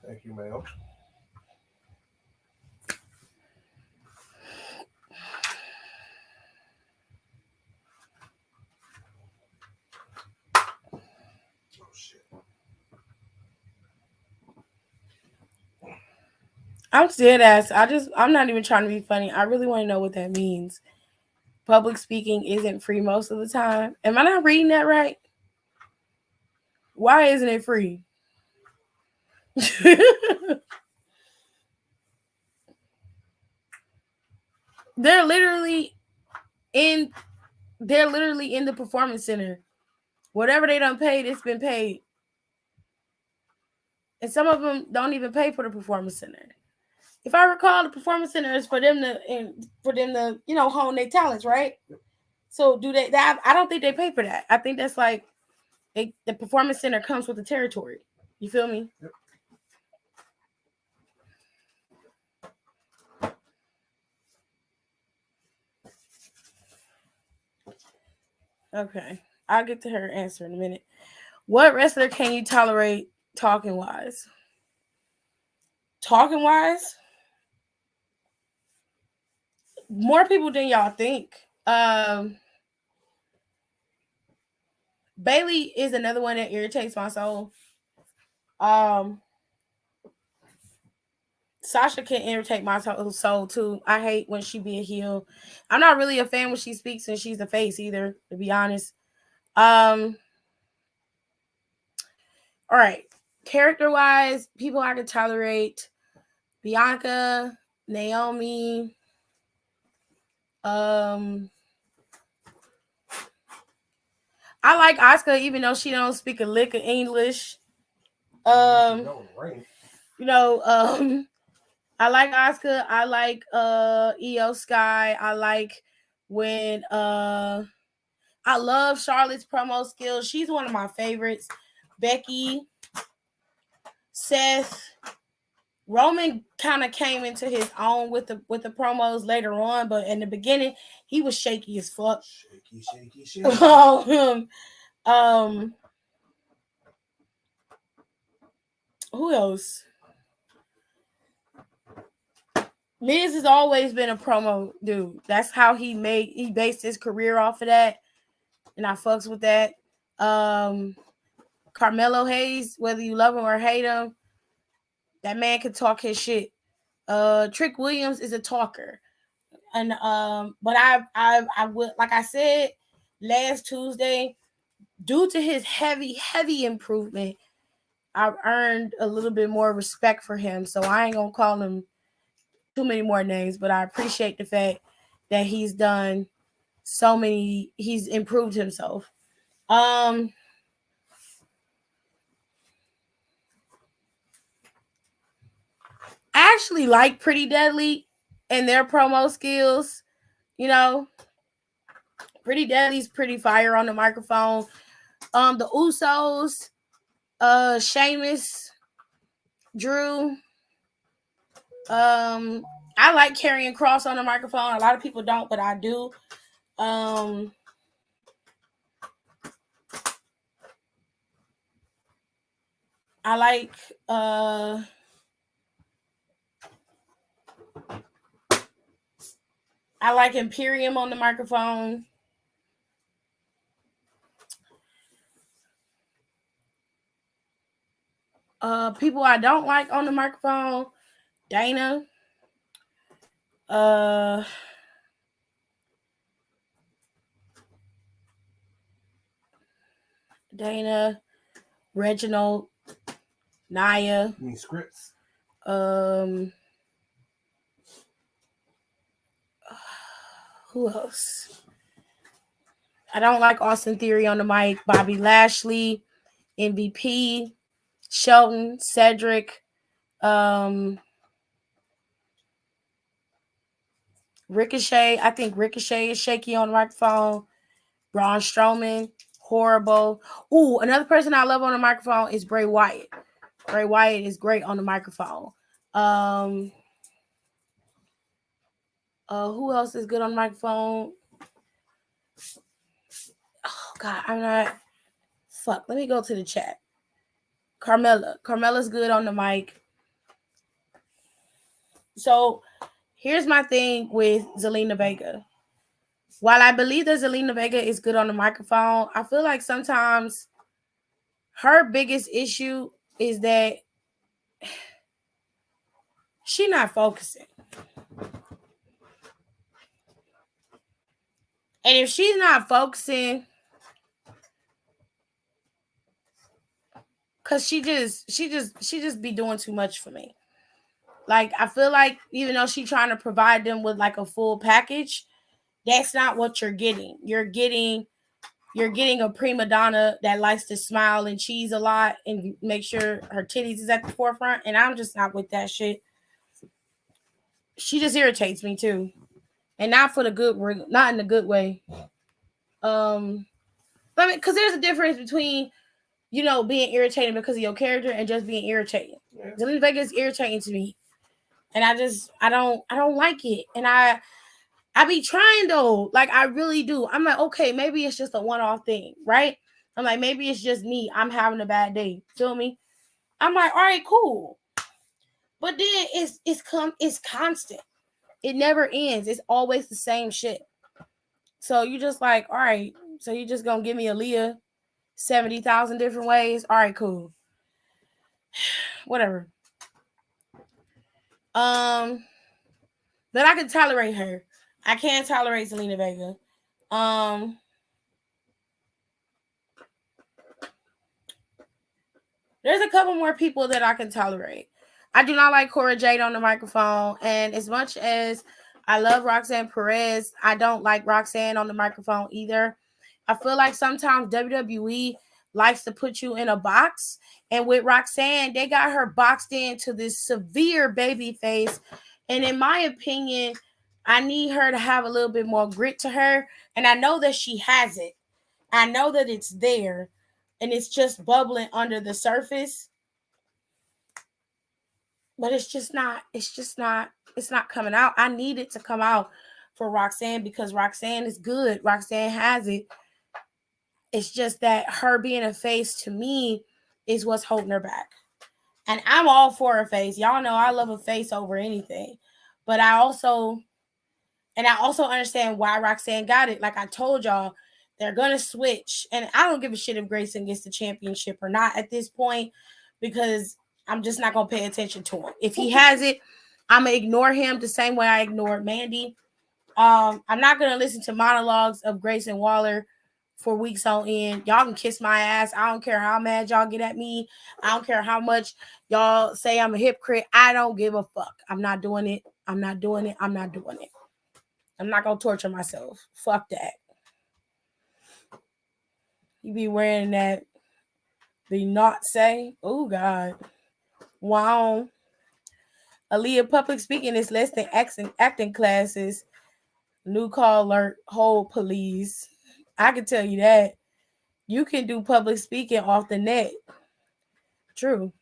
[SPEAKER 4] Thank you, ma'am. Oh shit.
[SPEAKER 3] I'm dead ass. I'm not even trying to be funny. I really want to know what that means. Public speaking isn't free most of the time. Am I not reading that right? Why isn't it free? They're literally in the performance center. Whatever they done paid, it's been paid. and some of them don't even pay for the performance center. If I recall, the performance center is for them to hone their talents, right?
[SPEAKER 4] Yep.
[SPEAKER 3] So do they? That I don't think they pay for that. I think that's like the performance center comes with the territory. You feel me?
[SPEAKER 4] Yep.
[SPEAKER 3] Okay, I'll get to her answer in a minute. What wrestler can you tolerate talking wise? Talking wise, more people than y'all think. Bailey is another one that irritates my soul. Sasha can irritate my soul too. I hate when she be a heel. I'm not really a fan when she speaks and she's the face either, to be honest. All right. Character wise, people I can tolerate: Bianca, Naomi. I like Asuka even though she don't speak a lick of English. I like Asuka. I like Io Sky. I like when I love Charlotte's promo skills. She's one of my favorites. Becky, Seth, Roman kind of came into his own with the promos later on, but in the beginning he was shaky as fuck.
[SPEAKER 4] Shaky.
[SPEAKER 3] Who else? Miz has always been a promo dude. That's how he based his career off of that, and I fucks with that. Carmelo Hayes, whether you love him or hate him, that man can talk his shit. Trick Williams is a talker, and but I would, like I said last Tuesday, due to his heavy improvement, I've earned a little bit more respect for him. So I ain't gonna call him too many more names, but I appreciate the fact that he's done he's improved himself. I actually like Pretty Deadly and their promo skills. Pretty Deadly's pretty fire on the microphone. The Usos, Sheamus, Drew. I like Karrion Kross on the microphone. A lot of people don't, but I do. I like Imperium on the microphone. People I don't like on the microphone: Dana, Reginald, Nia.
[SPEAKER 4] You mean scripts?
[SPEAKER 3] Who else? I don't like Austin Theory on the mic. Bobby Lashley, MVP, Shelton, Cedric, Ricochet. I think Ricochet is shaky on the microphone. Braun Strowman, horrible. Ooh, another person I love on the microphone is Bray Wyatt. Bray Wyatt is great on the microphone. Who else is good on the microphone? Oh God, I'm not. Fuck. Let me go to the chat. Carmella's good on the mic. So here's my thing with Zelina Vega. While I believe that Zelina Vega is good on the microphone, I feel like sometimes her biggest issue is that she's not focusing. And if she's not focusing, cause she just be doing too much for me. Like I feel like even though she's trying to provide them with like a full package, that's not what you're getting. You're getting you're getting a prima donna that likes to smile and cheese a lot and make sure her titties is at the forefront. And I'm just not with that shit. She just irritates me too. And not for the good, not in the good way. But because there's a difference between, being irritating because of your character and just being irritating. Yeah. Zelina Vega is irritating to me. And I don't like it. And I be trying though. Like I really do. I'm like, okay, maybe it's just a one-off thing, right? I'm like, maybe it's just me. I'm having a bad day. Feel me? I'm like, all right, cool. But then it's constant. It never ends. It's always the same shit. So you just like, all right, so you just gonna give me Aaliyah 70,000 different ways? All right, cool. Whatever. But I can tolerate her. I can't tolerate Zelina Vega. There's a couple more people that I can tolerate. I do not like Cora Jade on the microphone. And as much as I love Roxanne Perez, I don't like Roxanne on the microphone either. I feel like sometimes WWE likes to put you in a box. And with Roxanne, they got her boxed into this severe baby face. And in my opinion, I need her to have a little bit more grit to her. And I know that she has it. I know that it's there. And it's just bubbling under the surface. But it's not coming out. I need it to come out for Roxanne because Roxanne is good. Roxanne has it. It's just that her being a face to me is what's holding her back. And I'm all for a face. Y'all know I love a face over anything. But I also understand why Roxanne got it. Like I told y'all, they're going to switch. And I don't give a shit if Grayson gets the championship or not at this point because I'm just not going to pay attention to him. If he has it, I'm going to ignore him the same way I ignored Mandy. I'm not going to listen to monologues of Grayson Waller for weeks on end. Y'all can kiss my ass. I don't care how mad y'all get at me. I don't care how much y'all say I'm a hypocrite. I don't give a fuck. I'm not doing it. I'm not doing it. I'm not doing it. I'm not going to torture myself. Fuck that. You be wearing that the not say. Oh, God. Wow. Aaliyah public speaking is less than acting classes. New call alert. Hold police. I can tell you that. You can do public speaking off the net. True.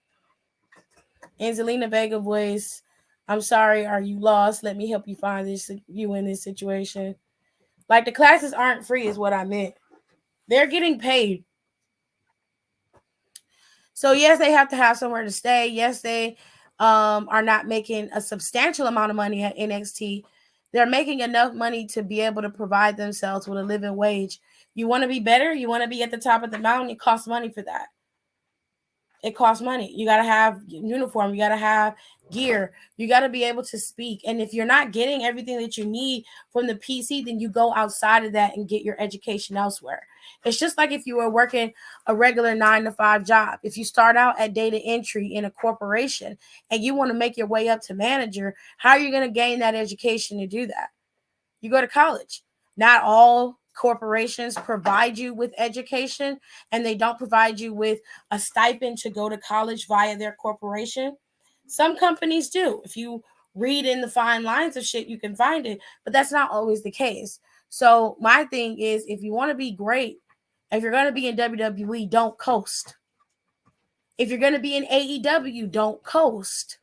[SPEAKER 3] Angelina Vega voice. I'm sorry. Are you lost? Let me help you find you in this situation. Like the classes aren't free is what I meant. They're getting paid. So yes, they have to have somewhere to stay. Yes, they are not making a substantial amount of money at NXT. They're making enough money to be able to provide themselves with a living wage. You want to be better? You want to be at the top of the mountain? It costs money for that. It costs money. You got to have uniform. You got to have gear. You got to be able to speak. And if you're not getting everything that you need from the PC, then you go outside of that and get your education elsewhere. It's just like if you were working a regular 9-to-5 job. If you start out at data entry in a corporation and you want to make your way up to manager, how are you going to gain that education to do that? You go to college. Not all corporations provide you with education, and they don't provide you with a stipend to go to college via their corporation. Some companies do. If you read in the fine lines of shit, you can find it, but that's not always the case. So my thing is, if you want to be great, if you're going to be in WWE, don't coast. If you're going to be in AEW, don't coast.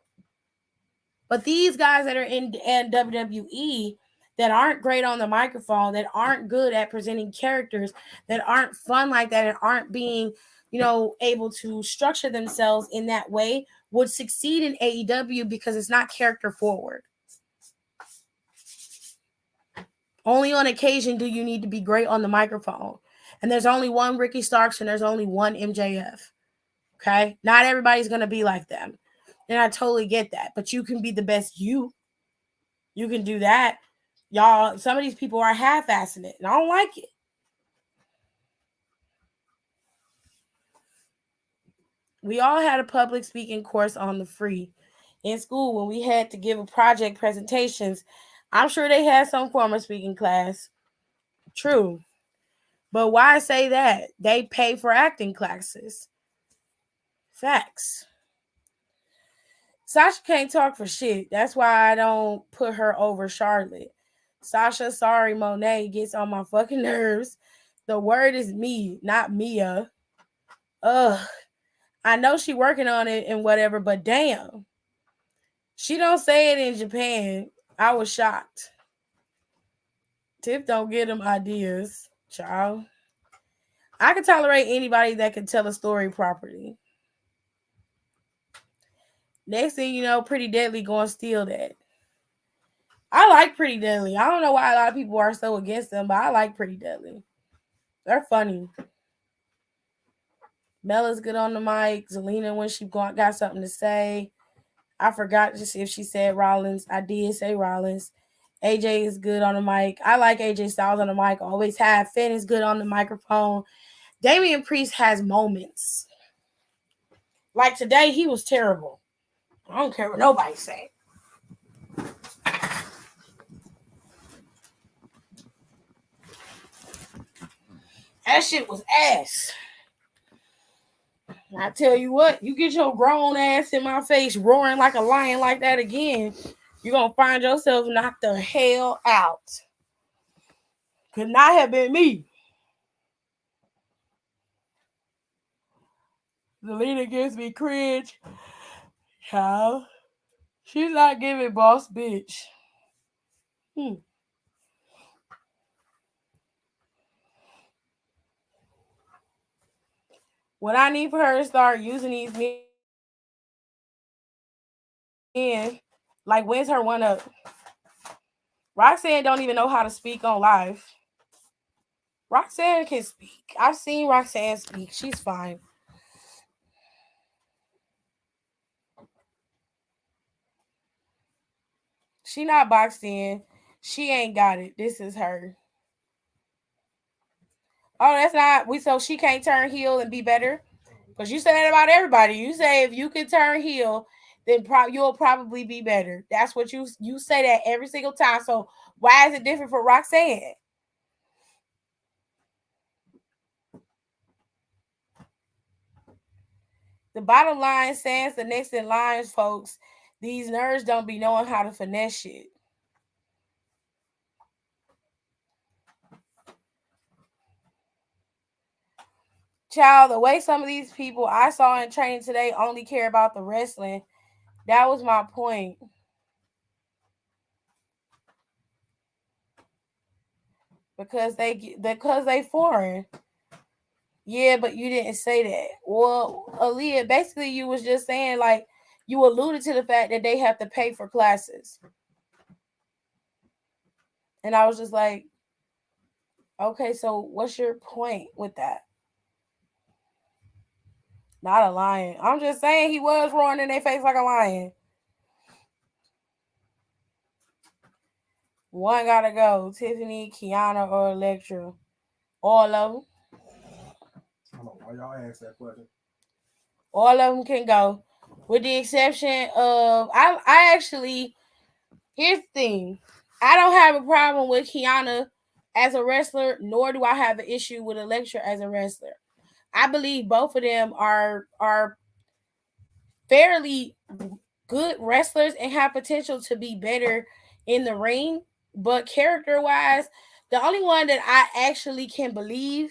[SPEAKER 3] But these guys that are in WWE that aren't great on the microphone, that aren't good at presenting characters, that aren't fun like that, and aren't being, able to structure themselves in that way, would succeed in AEW because it's not character forward. Only on occasion do you need to be great on the microphone. And there's only one Ricky Starks and there's only one MJF. Okay? Not everybody's going to be like them. And I totally get that. But you can be the best you. You can do that. Y'all, some of these people are half-assing it. And I don't like it. We all had a public speaking course on the free in school when we had to give a project presentations. I'm sure they had some form of speaking class. True. But why say that? They pay for acting classes. Facts. Sasha can't talk for shit. That's why I don't put her over Charlotte. Sasha, sorry, Monet gets on my fucking nerves. The word is me, not Mia. Ugh. I know she working on it and whatever, but damn. She don't say it in Japan. I was shocked. Tiff don't get them ideas, child. I can tolerate anybody that can tell a story properly. Next thing you know, Pretty Deadly gonna steal that. I like Pretty Deadly. I don't know why a lot of people are so against them, but I like Pretty Deadly. They're funny. Mella's good on the mic. Zelina, when she got something to say. I forgot to see if she said Rollins. I did say Rollins. AJ is good on the mic. I like AJ Styles on the mic. Always have. Finn is good on the microphone. Damian Priest has moments. Like today, he was terrible. I don't care what nobody say. That shit was ass. I tell you what, you get your grown ass in my face roaring like a lion like that again, you're going to find yourself knocked the hell out. Could not have been me. Zelina gives me cringe. Child. She's not giving boss bitch. What I need for her to start using these men, like when's her one up? Roxanne don't even know how to speak on live. Roxanne can speak. I've seen Roxanne speak. She's fine. She not boxed in. She ain't got it. This is her. Oh, that's not so she can't turn heel and be better? Because you say that about everybody. You say if you can turn heel, then you'll probably be better. That's what you say that every single time. So why is it different for Roxanne? The bottom line stands the next in lines, folks. These nerds don't be knowing how to finesse shit. Child, the way some of these people I saw in training today only care about the wrestling, that was my point. Because they foreign. Yeah, but you didn't say that. Well, Aaliyah, basically you was just saying like you alluded to the fact that they have to pay for classes. And I was just like, okay, so what's your point with that? Not a lion. I'm just saying he was roaring in their face like a lion. One gotta go. Tiffany, Kiana, or Electra. All of them.
[SPEAKER 4] I don't know why y'all asked that question.
[SPEAKER 3] All of them can go. With the exception of I actually, here's the thing. I don't have a problem with Kiana as a wrestler, nor do I have an issue with Electra as a wrestler. I believe both of them are fairly good wrestlers and have potential to be better in the ring. But character wise, the only one that I actually can believe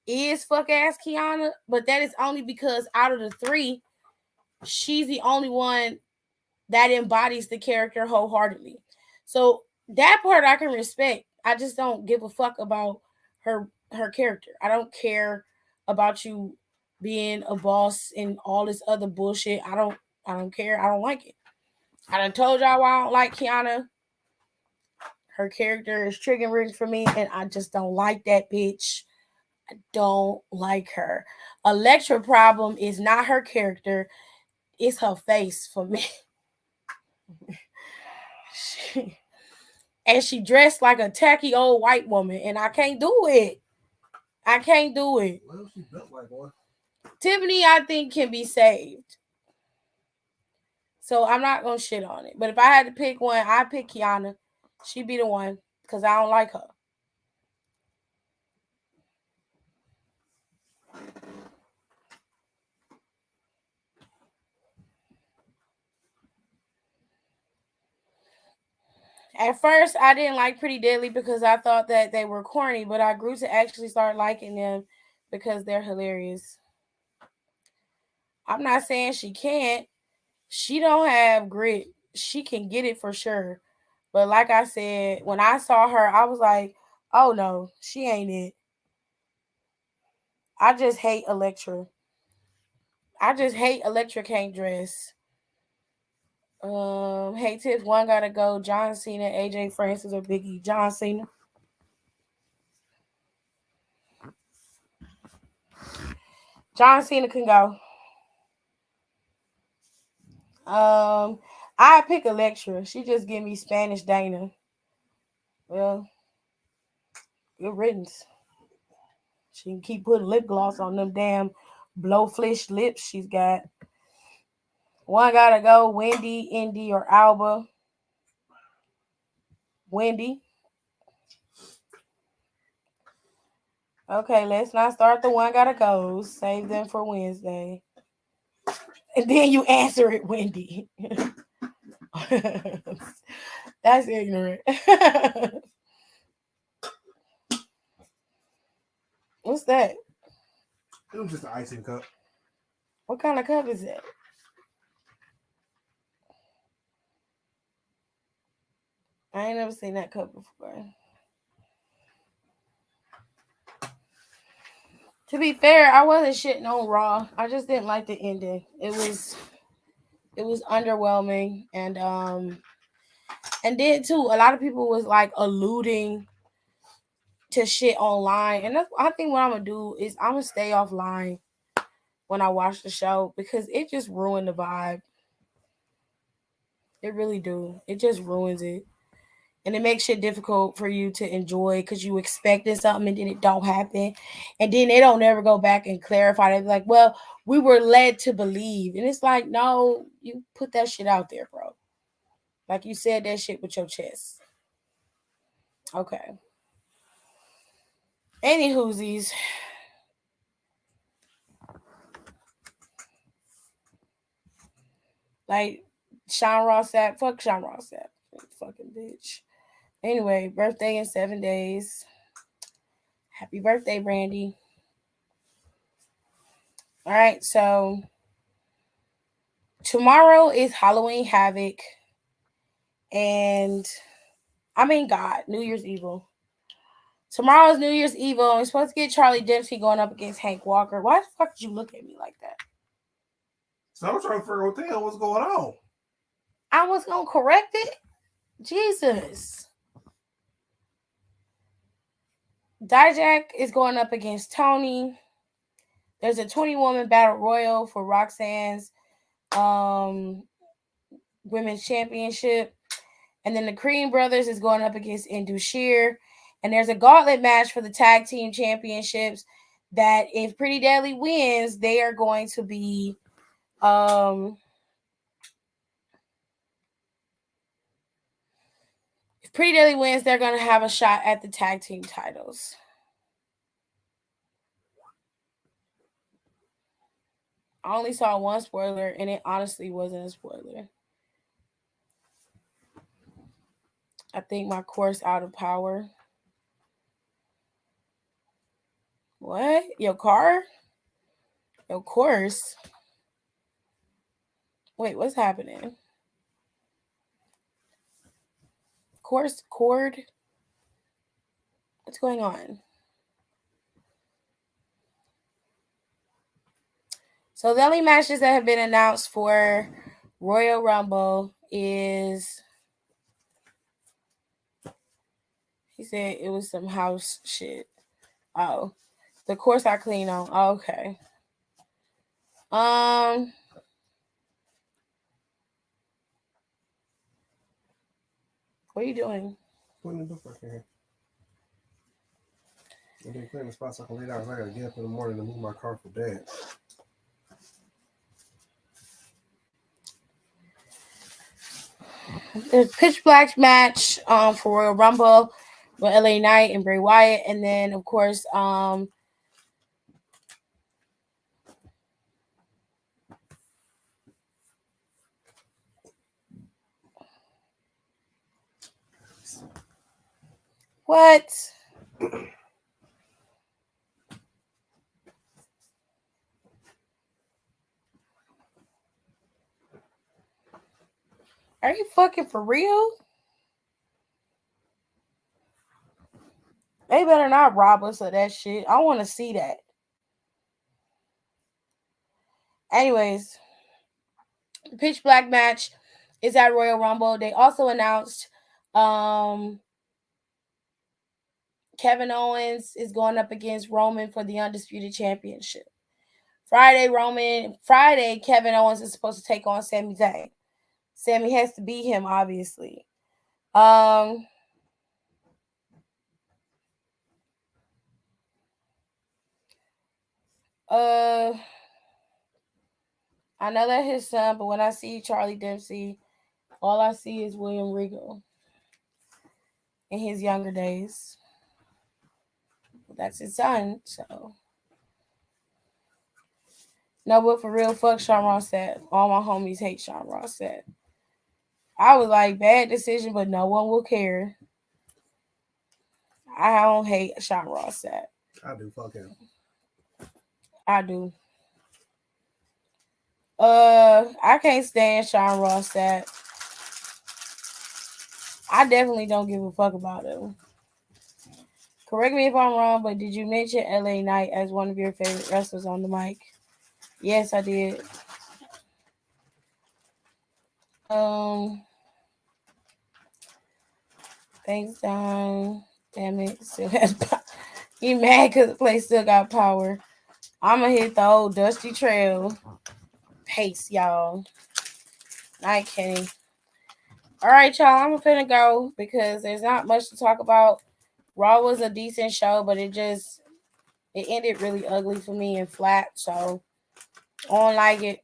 [SPEAKER 3] is fuck ass Kiana. But that is only because out of the three, she's the only one that embodies the character wholeheartedly. So that part I can respect. I just don't give a fuck about her character. I don't care about you being a boss and all this other bullshit. I don't care. I don't like it. I done told y'all why I don't like Kiana. Her character is triggering for me, and I just don't like that bitch. I don't like her. Electra problem is not her character, it's her face for me. And she dressed like a tacky old white woman, and I can't do it. I can't do it.
[SPEAKER 4] Well, she built like one.
[SPEAKER 3] Tiffany, I think, can be saved. So I'm not gonna shit on it. But if I had to pick one, I'd pick Kiana. She'd be the one because I don't like her. At first, I didn't like Pretty Deadly because I thought that they were corny, but I grew to actually start liking them because they're hilarious. I'm not saying she can't. She don't have grit. She can get it for sure. But like I said, when I saw her, I was like, oh no, she ain't it. I just hate Electra. I just hate Electra can't dress. Hey Tiff, one gotta go. John Cena, AJ Francis, or Biggie. John Cena. John Cena can go. I pick Electra. She just give me Spanish Dana. Well, good riddance. She can keep putting lip gloss on them damn blowfish lips she's got. One gotta go. Wendy, Indy, or Alba. Wendy. Okay, let's not start the one gotta go. Save them for Wednesday. And then you answer it, Wendy. That's ignorant. What's that?
[SPEAKER 4] It was just an icing cup.
[SPEAKER 3] What kind of cup is that? I ain't never seen that cup before. To be fair, I wasn't shitting on Raw. I just didn't like the ending. It was underwhelming, and then too, a lot of people was like alluding to shit online, and that's, I think what I'm gonna do is I'm gonna stay offline when I watch the show because it just ruined the vibe. It really do. It just ruins it. And it makes it difficult for you to enjoy because you expected something and then it don't happen. And then they don't ever go back and clarify. They're like, well, we were led to believe. And it's like, no, you put that shit out there, bro. Like you said that shit with your chest. Okay. Any whoosies. Like Sean Ross Sapp. Fuck Sean Ross Sapp. Fucking bitch. Anyway, birthday in 7 days. Happy birthday, Brandy. All right, so tomorrow is Halloween Havoc. And I mean God, New Year's Evil. Tomorrow's New Year's Evil. I'm supposed to get Charlie Dempsey going up against Hank Walker. Why the fuck did you look at me like that?
[SPEAKER 4] So I'm trying to figure out what the hell was going on.
[SPEAKER 3] I was gonna correct it. Jesus. Dijak is going up against Tony. There's a 20-woman battle royal for Roxanne's women's championship. And then the Cream Brothers is going up against Indushir. And there's a gauntlet match for the tag team championships that if Pretty Deadly wins, they are going to be if Pretty Deadly wins, they're going to have a shot at the tag team titles. I only saw one spoiler, and it honestly wasn't a spoiler. I think my course out of power. What? Your car? Your course? Wait, what's happening? Course cord? What's going on? So the only matches that have been announced for Royal Rumble is, he said it was some house shit. Oh, the course I clean on. Oh, okay. What are you doing?
[SPEAKER 4] Putting the book back here. I didn't clean the spot so I can lay down. I gotta get up in the morning to move my car for Dad.
[SPEAKER 3] There's Pitch Black match for Royal Rumble with LA Knight and Bray Wyatt, and then of course What? Are you fucking for real? They better not rob us of that shit. I want to see that. Anyways, the Pitch Black match is at Royal Rumble. They also announced Kevin Owens is going up against Roman for the Undisputed Championship. Friday, Kevin Owens is supposed to take on Sami Zayn. Sami has to beat him, obviously. I know that his son, but when I see Charlie Dempsey, all I see is William Regal in his younger days. That's his son, so. No, but for real, fuck Sean Ross said. All my homies hate Sean Ross said. I was like, bad decision, but no one will care. I don't hate Sean Ross said.
[SPEAKER 4] I do, fuck him.
[SPEAKER 3] I do. I can't stand Sean Ross said. I definitely don't give a fuck about him. Correct me if I'm wrong, but did you mention LA Knight as one of your favorite wrestlers on the mic? Yes, I did. Thanks, Don. Damn it, still has power. You mad because the place still got power. I'ma hit the old dusty trail. Pace, y'all. Night, Kenny. All right, y'all. I'm finna go because there's not much to talk about. Raw was a decent show, but it ended really ugly for me and flat, so I don't like it.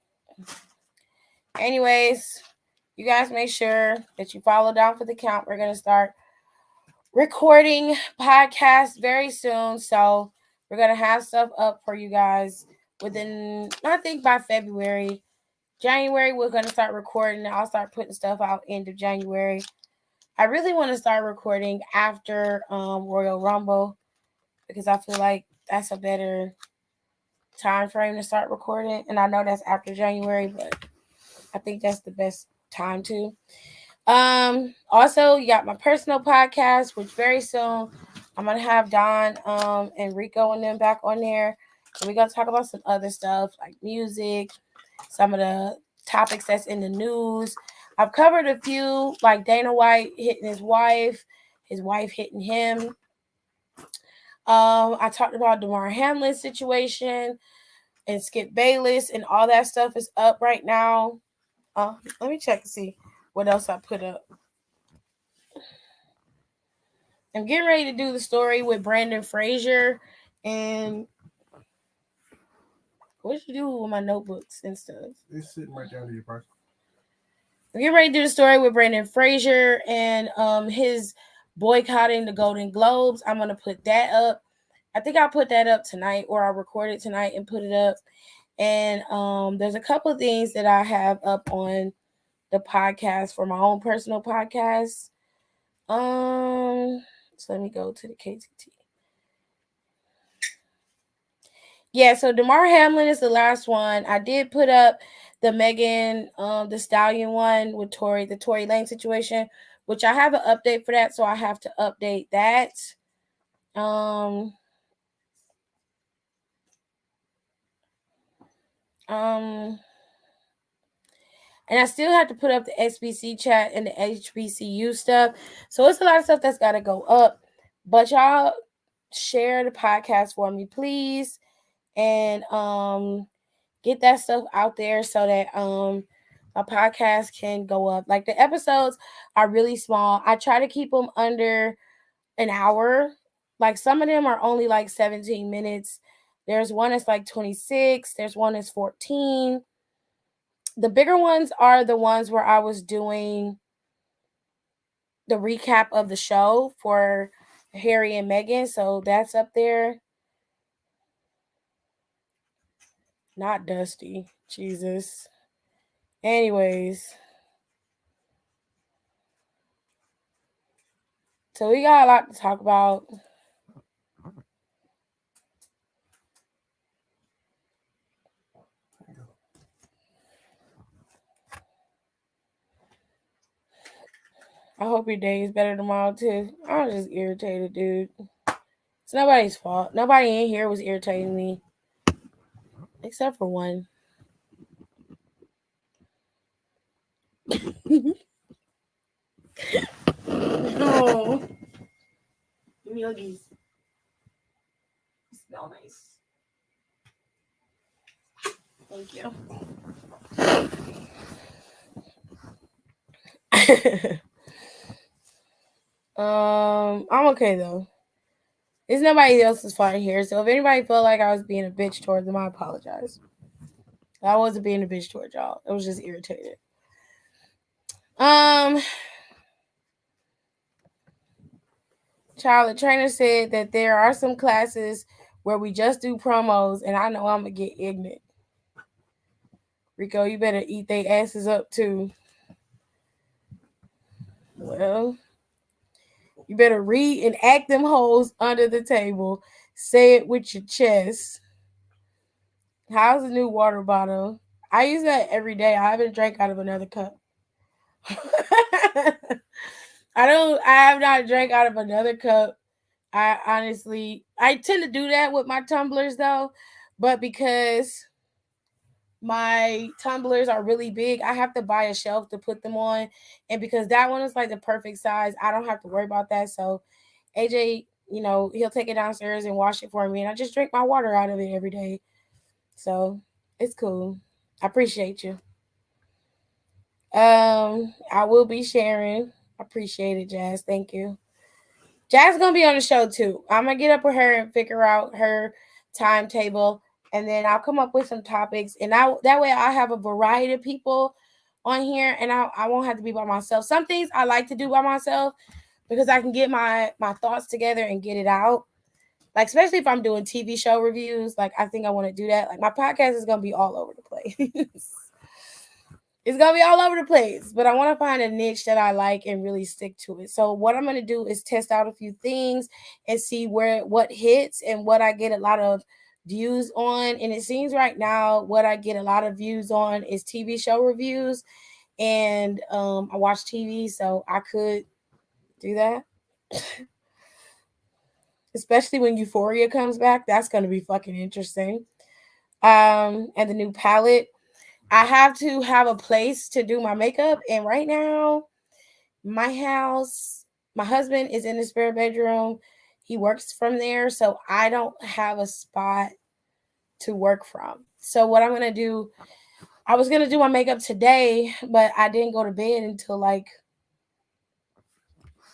[SPEAKER 3] Anyways, you guys make sure that you follow Down for the Count. We're gonna start recording podcasts very soon, so we're gonna have stuff up for you guys within, I think, by February. January, we're gonna start recording. I'll start putting stuff out end of January. I really want to start recording after Royal Rumble because I feel like that's a better time frame to start recording. And I know that's after January, but I think that's the best time to. Also, you got my personal podcast, which very soon I'm gonna have Don and Rico and them back on there. And we're gonna talk about some other stuff like music, some of the topics that's in the news. I've covered a few, like Dana White hitting his wife hitting him. I talked about DeMar Hamlin's situation and Skip Bayless, and all that stuff is up right now. Let me check and see what else I put up. I'm getting ready to do the story with Brandon Frazier, and what you do with my notebooks and stuff?
[SPEAKER 4] It's sitting right down to your person.
[SPEAKER 3] I'm getting ready to do the story with Brandon Frazier and his boycotting the Golden Globes. I'm gonna put that up. I think I'll put that up tonight, or I'll record it tonight and put it up. And there's a couple of things that I have up on the podcast for my own personal podcast. So let me go to the KTT. Yeah, so DeMar Hamlin is the last one. I did put up the Megan the Stallion one with the Tory Lane situation, which I have an update for that, so I have to update that. And I still have to put up the SBC chat and the HBCU stuff. So it's a lot of stuff that's got to go up. But y'all share the podcast for me, please. And get that stuff out there so that my podcast can go up. Like, the episodes are really small. I try to keep them under an hour. Like, some of them are only like 17 minutes. There's one that's like 26. There's one that's 14. The bigger ones are the ones where I was doing the recap of the show for Harry and Meghan. So that's up there. Not Dusty. Jesus. Anyways. So we got a lot to talk about. I hope your day is better tomorrow too. I was just irritated, dude. It's nobody's fault. Nobody in here was irritating me. Except for one. No. Give me huggies. You smell nice. Thank you. I'm okay though. It's nobody else's fault here. So if anybody felt like I was being a bitch towards them, I apologize. I wasn't being a bitch towards y'all. I was just irritated. Child, the trainer said that there are some classes where we just do promos, and I know I'm gonna get ignorant. Rico, you better eat they asses up too. Well, you better read and act them hoes under the table. Say it with your chest. How's the new water bottle? I use that every day. I haven't drank out of another cup. I have not drank out of another cup. I tend to do that with my tumblers though, but because my tumblers are really big, I have to buy a shelf to put them on, and because that one is like the perfect size, I don't have to worry about that. So AJ, he'll take it downstairs and wash it for me, and I just drink my water out of it every day. So it's cool. I appreciate you. I will be sharing. I appreciate it, Jazz. Thank you. Jazz is gonna be on the show too. I'm gonna get up with her and figure out her timetable, and then I'll come up with some topics, and that way I have a variety of people on here, and I won't have to be by myself. Some things I like to do by myself because I can get my thoughts together and get it out. Like especially if I'm doing TV show reviews, like I think I want to do that. Like my podcast is gonna be all over the place. It's gonna be all over the place, but I want to find a niche that I like and really stick to it. So what I'm gonna do is test out a few things and see what hits and what I get a lot of views on. And it seems right now what I get a lot of views on is TV show reviews, and I watch TV, so I could do that. Especially when Euphoria comes back, that's gonna be fucking interesting. And the new palette. I have to have a place to do my makeup, and right now, my house, my husband is in the spare bedroom. He works from there, so I don't have a spot to work from. So what I'm gonna do, I was gonna do my makeup today, but I didn't go to bed until like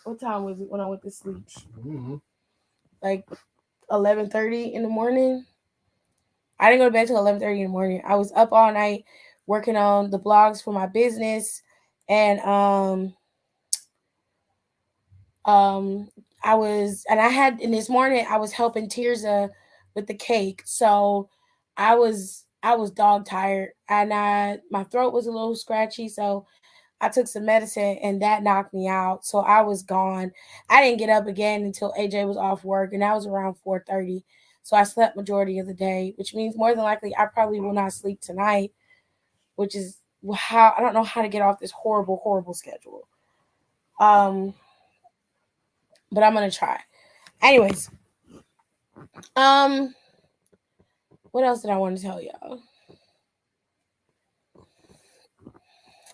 [SPEAKER 3] what time was it when I went to sleep? Like 11:30 in the morning. I didn't go to bed till 11:30 in the morning. I was up all night working on the blogs for my business, and and this morning I was helping Tirza with the cake. So I was dog tired, and my throat was a little scratchy, so I took some medicine and that knocked me out. So I was gone. I didn't get up again until AJ was off work, and that was around 4:30. So I slept majority of the day, which means more than likely I probably will not sleep tonight, which is how I don't know how to get off this horrible, horrible schedule. But I'm gonna try. Anyways, what else did I want to tell y'all?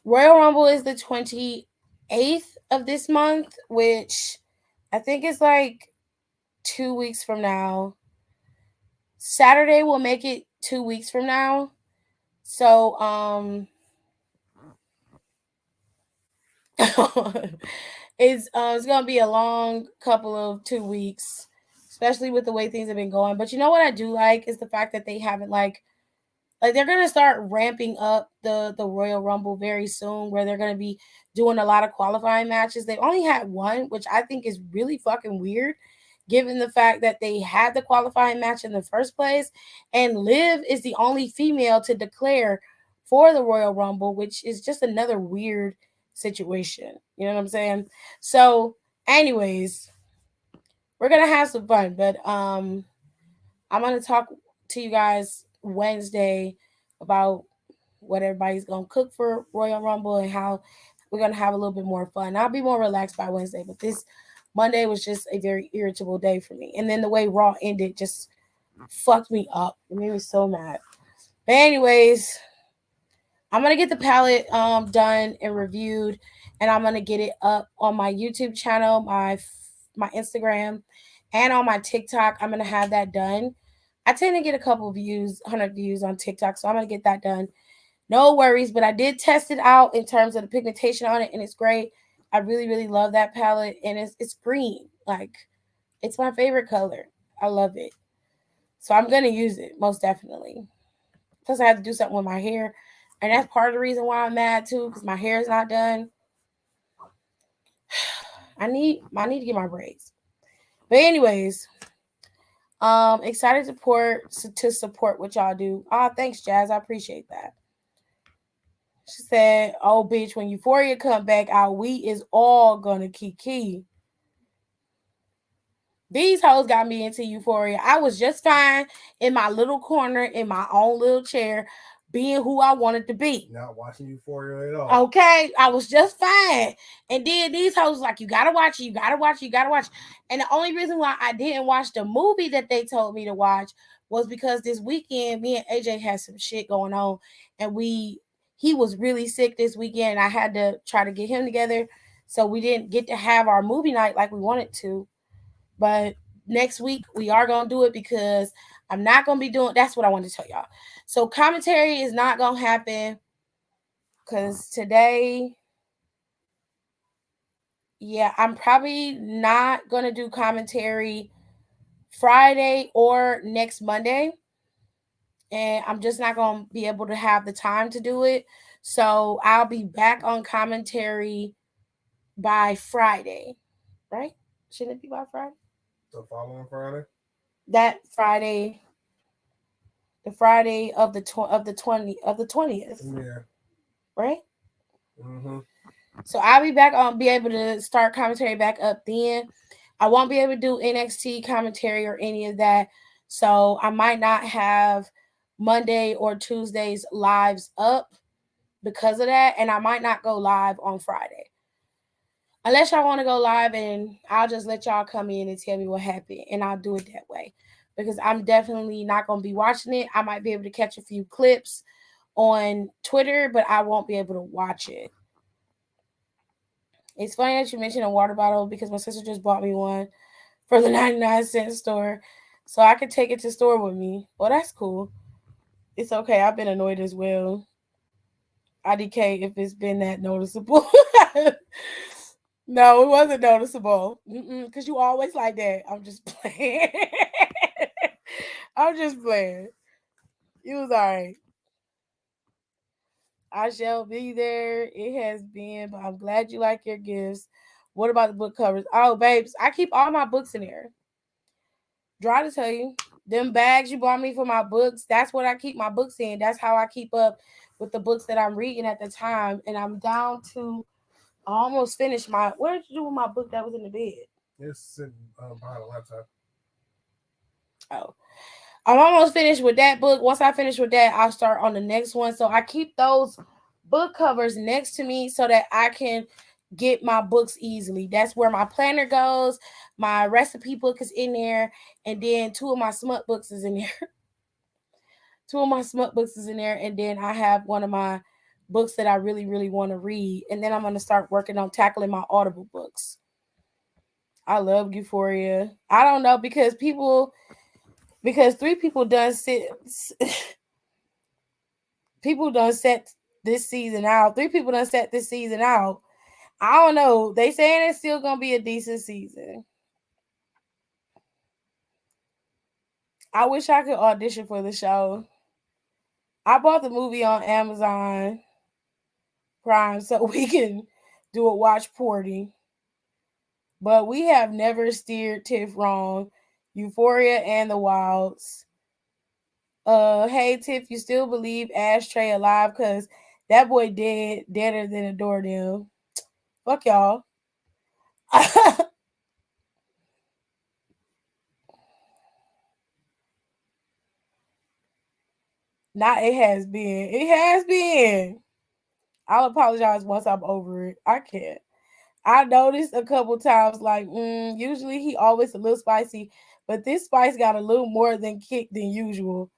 [SPEAKER 3] Royal Rumble is the 28th of this month, which I think is like 2 weeks from now. Saturday will make it 2 weeks from now. So it's gonna be a long couple of 2 weeks, especially with the way things have been going. But you know what I do like is the fact that they haven't like they're gonna start ramping up the Royal Rumble very soon, where they're gonna be doing a lot of qualifying matches. They only had one, which I think is really fucking weird, given the fact that they had the qualifying match in the first place, and Liv is the only female to declare for the Royal Rumble, which is just another weird situation. You know what I'm saying? So, Anyways, we're gonna have some fun, but I'm gonna talk to you guys Wednesday about what everybody's gonna cook for Royal Rumble and how we're gonna have a little bit more fun. I'll be more relaxed by Wednesday, but this Monday was just a very irritable day for me. And then the way Raw ended just fucked me up. It made me so mad. But anyways, I'm gonna get the palette done and reviewed, and I'm gonna get it up on my YouTube channel, my Instagram, and on my TikTok. I'm gonna have that done. I tend to get a couple views, 100 views on TikTok, so I'm gonna get that done. No worries, but I did test it out in terms of the pigmentation on it, and it's great. I really, really love that palette, and it's green. Like, it's my favorite color. I love it. So I'm gonna use it most definitely. Plus, I had to do something with my hair, and that's part of the reason why I'm mad too, because my hair is not done. I need to get my braids. But anyways, excited to support what y'all do. Thanks, Jazz. I appreciate that. She said, "Oh, bitch, when Euphoria come back out, we is all gonna kiki." These hoes got me into Euphoria. I was just fine in my little corner, in my own little chair, being who I wanted to be.
[SPEAKER 5] Not watching Euphoria at all.
[SPEAKER 3] Okay, I was just fine. And then these hoes like, you gotta watch it, you gotta watch it, you gotta watch it. And the only reason why I didn't watch the movie that they told me to watch was because this weekend, me and AJ had some shit going on. And he was really sick this weekend. I had to try to get him together. So we didn't get to have our movie night like we wanted to. But next week we are gonna do it because I'm not gonna be doing. That's what I wanted to tell y'all. So commentary is not gonna happen because today, yeah, I'm probably not gonna do commentary Friday or next Monday, and I'm just not gonna be able to have the time to do it. So I'll be back on commentary by Friday, right? Shouldn't it be by Friday?
[SPEAKER 5] The following Friday?
[SPEAKER 3] That Friday, the Friday of the 20th,
[SPEAKER 5] Yeah.
[SPEAKER 3] right?
[SPEAKER 5] Mm-hmm.
[SPEAKER 3] So I'll be able to start commentary back up then. I won't be able to do NXT commentary or any of that. So I might not have Monday or Tuesdays lives up because of that, and I might not go live on Friday. Unless y'all want to go live, and I'll just let y'all come in and tell me what happened, and I'll do it that way. Because I'm definitely not going to be watching it. I might be able to catch a few clips on Twitter, but I won't be able to watch it. It's funny that you mentioned a water bottle because my sister just bought me one for the 99-cent store. So I could take it to store with me. Well, that's cool. It's okay. I've been annoyed as well. IDK if it's been that noticeable. No, it wasn't noticeable. Because you always like that. I'm just playing. I'm just playing. It was all right. I shall be there. It has been, but I'm glad you like your gifts. What about the book covers? Oh, babes, I keep all my books in there. Dry to tell you, them bags you bought me for my books, that's what I keep my books in. That's how I keep up with the books that I'm reading at the time. And I'm down to I almost finished my. What did you do with my book that was in the bed?
[SPEAKER 5] It's sitting behind the laptop.
[SPEAKER 3] Oh, I'm almost finished with that book. Once I finish with that, I'll start on the next one. So I keep those book covers next to me so that I can get my books easily. That's where my planner goes. My recipe book is in there, and then two of my smut books is in there. Two of my smut books is in there, and then I have one of my books that I really, really want to read, and then I'm going to start working on tackling my Audible books. I love Euphoria. I don't know because three people done people done set this season out. Three people done set this season out. I don't know. They saying it's still gonna be a decent season. I wish I could audition for the show. I bought the movie on Amazon Prime so we can do a watch party. But we have never steered Tiff wrong. Euphoria and the Wilds. Hey Tiff, you still believe Ashtray alive? Cause that boy deader than a doornail. Fuck y'all. Not it has been. It has been. I'll apologize once I'm over it. I can't. I noticed a couple times, like, usually he always a little spicy, but this spice got a little more than kick than usual.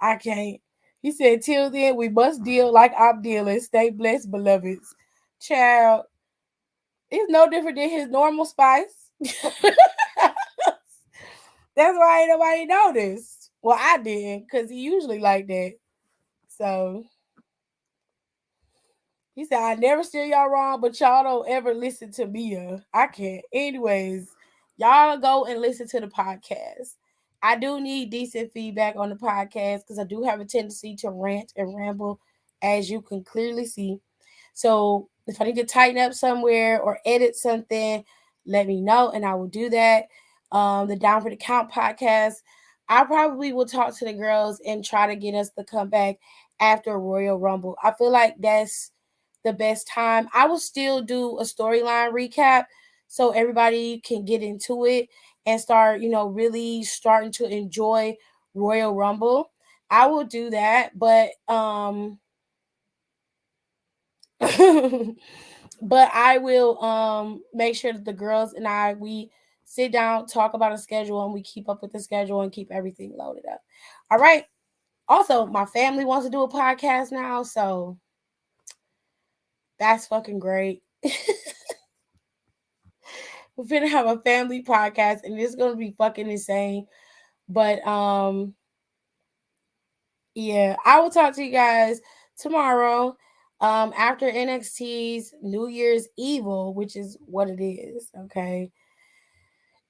[SPEAKER 3] I can't. He said, till then, we must deal like I'm dealing. Stay blessed, beloveds. Child, it's no different than his normal spice. That's why ain't nobody noticed. Well, I didn't, because he usually like that. So he said, I never steer y'all wrong, but y'all don't ever listen to me. I can't. Anyways, y'all go and listen to the podcast. I do need decent feedback on the podcast because I do have a tendency to rant and ramble, as you can clearly see. So if I need to tighten up somewhere or edit something, let me know and I will do that. The Down for the Count podcast, I probably will talk to the girls and try to get us to come back after Royal Rumble. I feel like that's the best time. I will still do a storyline recap so everybody can get into it and start, really starting to enjoy Royal Rumble. I will do that, but but I will make sure that the girls and we sit down, talk about a schedule, and we keep up with the schedule and keep everything loaded up. All right. Also, my family wants to do a podcast now, so that's fucking great. We're gonna have a family podcast and it's gonna be fucking insane. But yeah, I will talk to you guys tomorrow. After NXT's New Year's Evil, which is what it is, okay.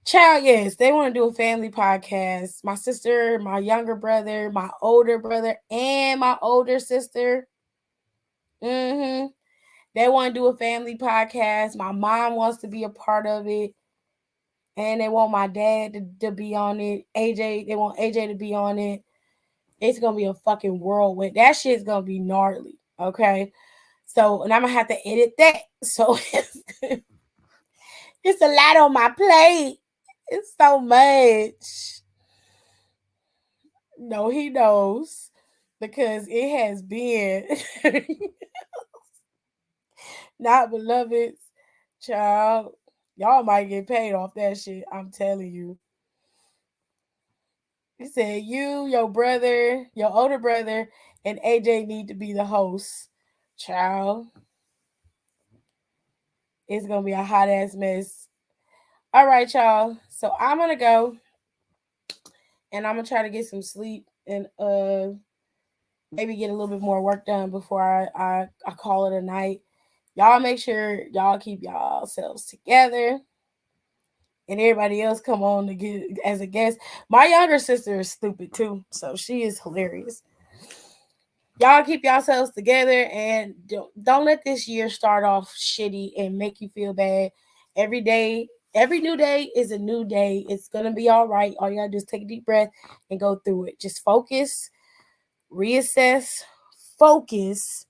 [SPEAKER 3] Child, yes, they want to do a family podcast. My sister, my younger brother, my older brother, and my older sister. Mm-hmm. They want to do a family podcast. My mom wants to be a part of it. And they want my dad to be on it. They want AJ to be on it. It's gonna be a fucking whirlwind. That shit's gonna be gnarly. Okay. So, and I'm gonna have to edit that. So it's a lot on my plate. It's so much. No, he knows because it has been not beloveds, child. Y'all might get paid off that shit. I'm telling you. He said, you, your brother, your older brother, and AJ need to be the hosts. Child. It's going to be a hot ass mess. All right, y'all. So I'm going to go and I'm going to try to get some sleep and maybe get a little bit more work done before I call it a night. Y'all make sure y'all keep y'all selves together. And everybody else come on to get as a guest. My younger sister is stupid too, so she is hilarious. Y'all keep yourselves together and don't let this year start off shitty and make you feel bad. Every day, every new day is a new day. It's gonna be all right. All you gotta do is take a deep breath and go through it. Just focus, reassess, focus,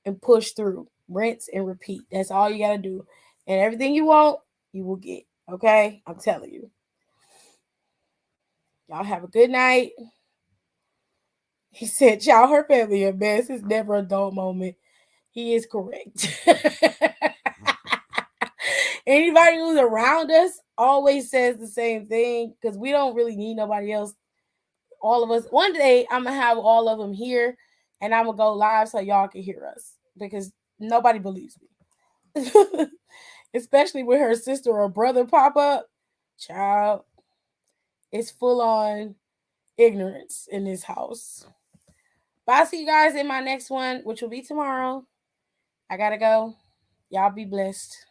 [SPEAKER 3] and push through. Rinse and repeat. That's all you gotta do. And everything you want, you will get. Okay? I'm telling you. Y'all have a good night. He said, y'all, her family a mess. It's never a dull moment. He is correct. Anybody who's around us always says the same thing because we don't really need nobody else. All of us. One day, I'm going to have all of them here and I'm going to go live so y'all can hear us because nobody believes me. Especially when her sister or brother pop up. Child, it's full on ignorance in this house. But I'll see you guys in my next one, which will be tomorrow. I gotta go. Y'all be blessed.